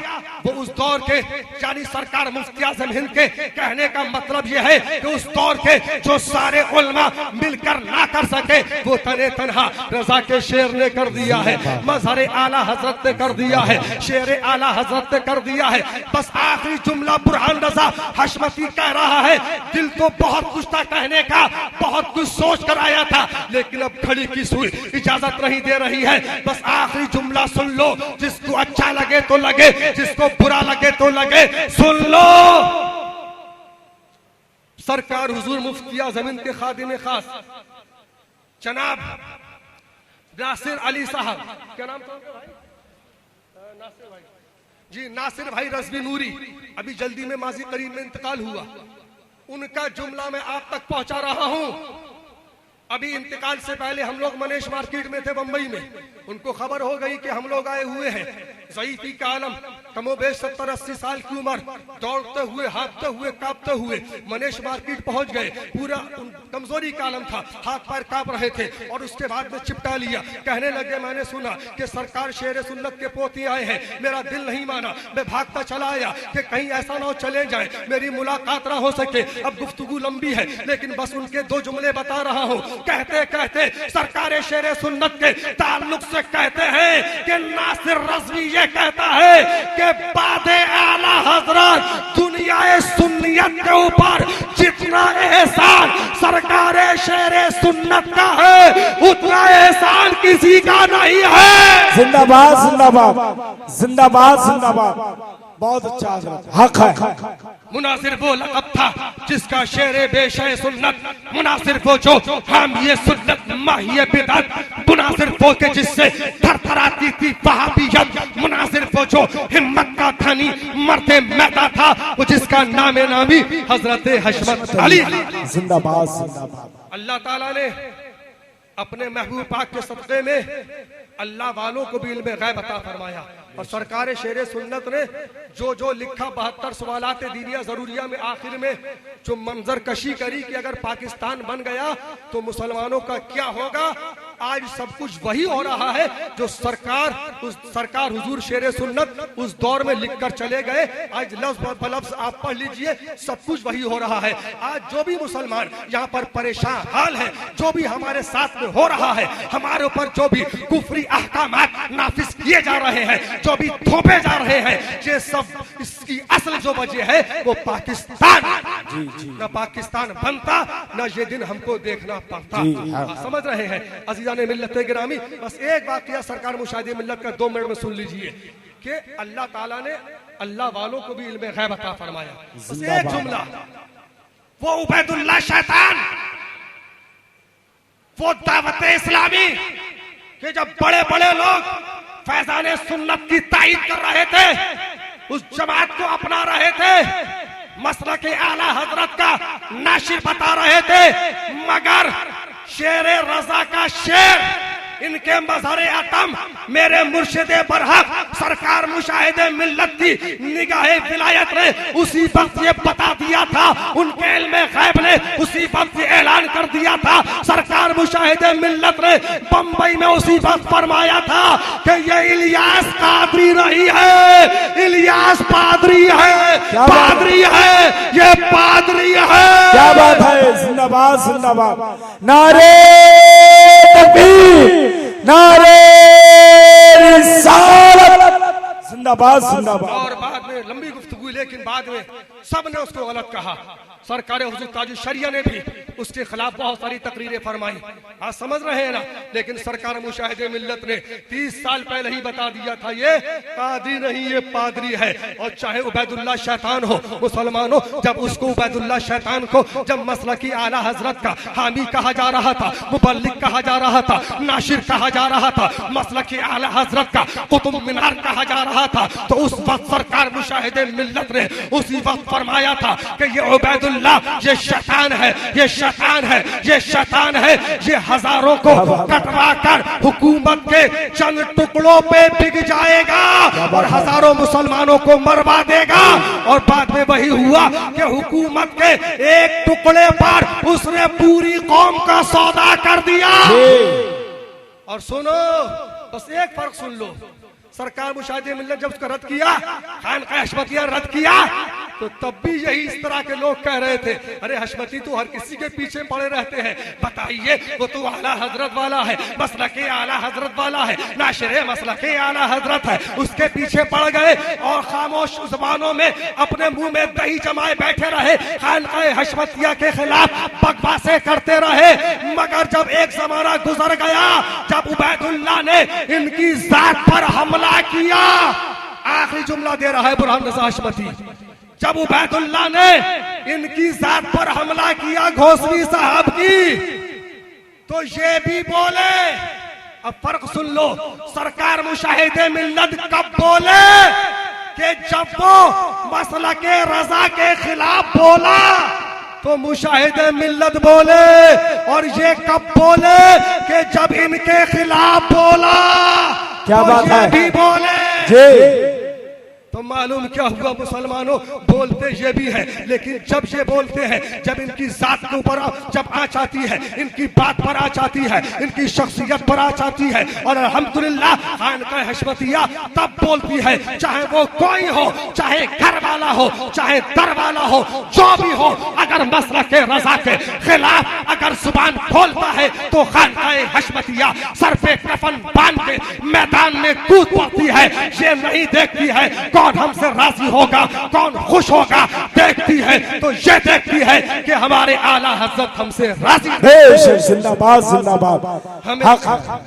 वो उस दौर के यानी सरकार मुफ्ती आज़म हिंद के कहने का मतलब ये है कि उस दौर के जो सारे उलमा मिलकर ना कर सके, वो तने तन्हा रजा के शेर ने कर दिया है, मजहर आला हजरत ने कर दिया है, शेर आला हजरत ने कर दिया है। बस आखिरी जुमला बुरहान रजा हशमती कह रहा है, दिल तो बहुत कुछ था कहने का, बहुत कुछ सोच कर आया था, लेकिन अब खड़ी की सुई इजाजत नहीं दे रही है। बस आखिरी जुमला सुन लो, जिसको अच्छा लगे तो लगे, जिसको बुरा लगे तो लगे, सुन लो। सरकार हुजूर मुफ्ती आज़म हिंद के खादिम खास जनाब नासिर अली साहब, क्या नाम था भाई? नासिर भाई जी, नासिर भाई रज़वी नूरी, अभी जल्दी में माजी करीब में इंतकाल हुआ। उनका जुमला मैं आप तक पहुंचा रहा हूं। अभी इंतकाल से पहले हम लोग मनेश मार्केट में थे बंबई में, उनको खबर हो गई कि हम लोग आए हुए हैं। ज़ईफ़ी का आलम, कमोबेश 70-80 साल की उम्र, दौड़ते हुए, हाँफते हुए, कांपते हुए मनेश मार्केट पहुंच गए। पूरा कमजोरी का आलम था, हाथ पैर कांप रहे थे, और उसके बाद में चिपटा लिया। कहने लगे मैंने सुना कि सरकार शेर सुन्नत के पोती आए हैं। मेरा दिल नहीं माना, मैं भागता चला आया कि कहीं ऐसा ना हो चले जाए, मेरी मुलाकात ना हो सके। अब गुफ्तगू लंबी है, लेकिन बस उनके 2 जुमले बता रहा हूँ। कहते कहते सरकार शेर सुन्नत के ताल्लुक से कहते हैं कि नासिर रज़वी ये कहता है कि बादे आला हजरत दुनिया शेरे सुन्नत का है उतना एहसान किसी का नहीं है। जिंदाबाद जिंदाबाद जिंदाबाद जिंदाबाद। बहुत अच्छा हजरत, हक है। मुनासिर वो लक़ब था जिसका शेरे बेशे सुन्नत, मुनासिर वो जो हम ये सुन्नत माहिए बिदअत, मुनासिर वो के जिससे थरथराती थी वहाबियत, मुनासिर वो जो हिम्मत का धनी मर्दे मैदा था, वो जिसका नामे नामी हजरत हशमत अली। जिंदाबाद जिंदाबाद। अल्लाह ताला ने अपने महबूब पाक के सदक़े में अल्लाह वालों को भी इल्म गैब अता फरमाया और सरकार शेरे सुन्नत ने जो जो लिखा 72 सवालात दीनिया जरूरिया में आखिर में जो मंजर कशी करी कि अगर पाकिस्तान बन गया तो मुसलमानों का क्या होगा, आज सब कुछ वही हो रहा है जो सरकार हुजूर शेरे सुन्नत उस दौर में लिखकर चले गए। आज लफ्ज़ ब लफ्ज़ आप पढ़ लीजिए, सब कुछ वही हो रहा है। आज जो भी मुसलमान यहाँ पर परेशान हाल है, जो भी हमारे साथ में हो रहा है, हमारे ऊपर जो भी कुफरी अहकामात नाफिज किए जा रहे हैं, जो भी थोपे जा रहे हैं, ये सब इसकी असल जो वजह है वो पाकिस्तान। न पाकिस्तान बनता न ये दिन हमको देखना पड़ता। समझ रहे हैं अजीज़ान मिल्लत गिरामी। बस एक वाक़या सरकार मुशाहिदे मिल्लत का 2 मिनट में सुन लीजिए कि अल्लाह ताला ने अल्लाह वालों को भी इल्म गैब अता फरमाया। बस एक जुमला, वो उबैदुल्लाह शैतान, वो दावत इस्लामी कि जब बड़े बड़े लोग फैजाने सुन्नत की तायीद कर रहे थे, उस जमात को अपना रहे थे, मसलक आला हजरत का नाशिर बता रहे थे, मगर शेरे रजा का शेर इनके मजहरे अतम मेरे मुर्शिदे बरहक सरकार मुशाहिदे मिल्लत की निगाहे विलायत ने उसी वक्त ये बता दिया था, उनके इल्मे गैब ने उसी वक्त ये ऐलान कर दिया था। सरकार मुशाहिदे मिल्लत ने बंबई में उसी वक्त फरमाया था कि ये इलियास कादरी नहीं है, इलियास पादरी है, पादरी है, ये पादरी है। क्या बात है। जिंदाबाद जिंदाबाद। नारे तकबीर, नारे रिसालत। जिंदाबाद जिंदाबाद। और बाद में लंबी गुफ्तगू, लेकिन बाद में सबने उसको गलत कहा। सरकार हुजूर ताजुल शरिया ने भी उसके खिलाफ बहुत सारी तकरीरें फरमाई। आप समझ रहे हैं ना। लेकिन सरकार मुशाहिदे मिल्लत ने 30 साल पहले ही बता दिया था ये कादी नहीं, ये पादरी है। और चाहे उबैदुल्लाह शैतान हो, मुसलमानों जब उसको उबैदुल्लाह शैतान को जब मसलकी आला हजरत का हामी कहा जा रहा था, मुबल्लिग कहा जा रहा था, नाशिर कहा जा रहा था, मसलकी आला हजरत का कुतुब मीनार कहा जा रहा था, तो उस वक्त सरकार मुशाहिदे मिल्लत ने उसी वक्त फरमाया था कि ये उबैदुल्लाह ये शैतान है, ये शैतान है, ये शैतान है, ये हजारों को कटवा कर हुकूमत के चंद टुकड़ों पे बिक जाएगा और हजारों मुसलमानों को मरवा देगा। और बाद में वही हुआ कि हुकूमत के एक टुकड़े पर उसने पूरी कौम का सौदा कर दिया। और सुनो, बस एक फर्क सुन लो, सरकार मुशाहिदे मिल्लत जब उसका रद्द किया, खानकाह हशमतिया रद्द किया, तो तब भी यही इस तरह के लोग कह रहे थे, अरे हशमती तो हर किसी के पीछे पड़े रहते हैं, बताइए वो तो आला हजरत वाला है, मसलके आला हजरत वाला है, नाशिरे मसलके आला हजरत है, उसके पीछे पड़ गए और खामोश जुबानों में अपने मुंह में दही जमाए बैठे रहे, खानकाह हशमतिया के खिलाफ बकवासें करते रहे। मगर जब एक जमाना गुजर गया, जब उबैदुल्लाह ने इनकी जात पर हमला किया, आखिरी जुमला दे रहा है बुरहान रज़ा हशमती, जब उबैदुल्लाह ने इनकी जात पर हमला किया घोसवी साहब की, तो ये भी बोले, अब फर्क सुन लो, सरकार मुशाहिदे मिल्लत कब बोले कि जब वो मसलके रजा के खिलाफ बोला तो मुशाहिदे मिल्लत बोले, और ये कब बोले कि जब इनके खिलाफ बोला। क्या तो बात है। भी बोले जी। तो मालूम क्या हुआ मुसलमानों, बोलते ये भी है, लेकिन जब ये बोलते हैं, जब इनकी जात के ऊपर जब आँच आती है, इनकी बात पर आँच आती है, इनकी शख्सियत पर आँच आती है, और अल्हम्दुलिल्लाह खानकाह हशमतिया तब बोलती है, चाहे वो कोई हो, चाहे घर वाला हो, चाहे दर वाला हो, जो भी हो, अगर मसलके रजा के खिलाफ अगर जुबान खोलता है तो खानकाह हशमतिया सर पे कफन बांध के मैदान में कूद पड़ती है। ये नहीं देखती है कौन कौन हमसे राजी होगा, कौन खुश होगा, देखती है तो ये देखती है कि हमारे आला हजरत हमसे राजी। जिंदाबाद जिंदाबाद। हमें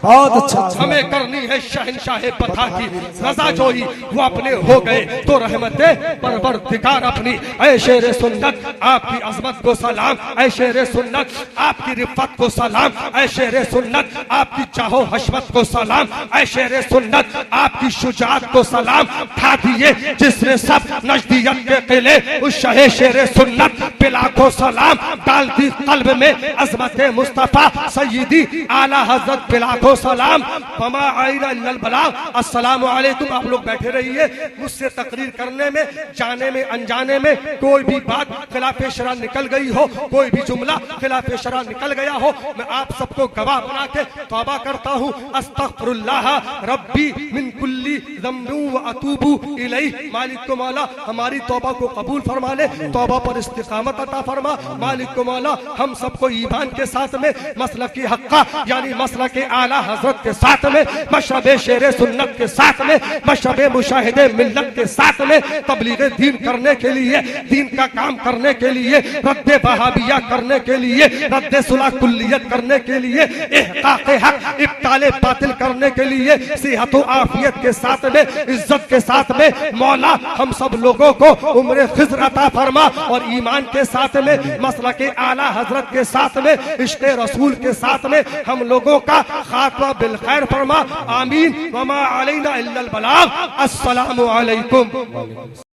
बहुत अच्छा। हमें करनी है शहंशाह पता की रजा जोई, वो अपने हो गए तो रहमते परवरदिगार अपनी। ऐ शेर सुन्नत आपकी अजमत को सलाम, ऐ शेर सुन्नत आपकी रिफत को सलाम, ऐ शेर सुन्नत आपकी चाहो हशमत को सलाम, ऐ शेर सुन्नत आपकी शुजात को सलाम। ठा दिए जिसने सब नजदीयत के किले, उस शहे शेर सुन्नत पे लाखों सलाम। डाल दी कल्ब में अजमत मुस्तफा सय्यदी आला हजरत पे लाखों सलाम। फमा आइना इल्लल बलाग। अस्सलामु अलैकुम। आप लोग बैठे रहिए। मुझसे तकरीर करने में, जाने में, अनजाने में कोई भी बात खिलाफे शरा निकल गई हो, कोई भी जुमला खिलाफे शरा निकल गया हो, मैं आप सबको गवाह बना के तौबा करता हूँ। अस्तगफिरुल्लाह रब्बी मिन कुल्ली ज़म्बिन व अतूबु इलैहि। मालिक को मौला हमारी तौबा को कबूल फरमा ले, तौबा पर इस्तिकामत अता फरमा। मालिक को मौला हम सबको ईमान के साथ में, मसलक की हक्का यानी मसलक के आला हजरत के साथ में, मशरब शेर सुन्नत के साथ में, मशरब मुशाहिदे मिल्लत के साथ में तबलीग दीन करने के लिए, दीन का काम करने के लिए, रद्द वहाबिया करने के लिए, रद्द सुलह कुल्लियत करने के लिए, इहकाक हक इब्ताले बातिल करने के लिए, सेहत आफियत के साथ में, इज्जत के साथ में मौला हम सब लोगों को उम्र खिज़्र अता फरमा। और ईमान के साथ में, मसलक के आला हजरत के साथ में, इश्क़ रसूल के साथ में हम लोगों का खात्मा बिल खैर फरमा। आमीन। वमा अलैना इल्लल बलाग। अस्सलामु अलैकुम।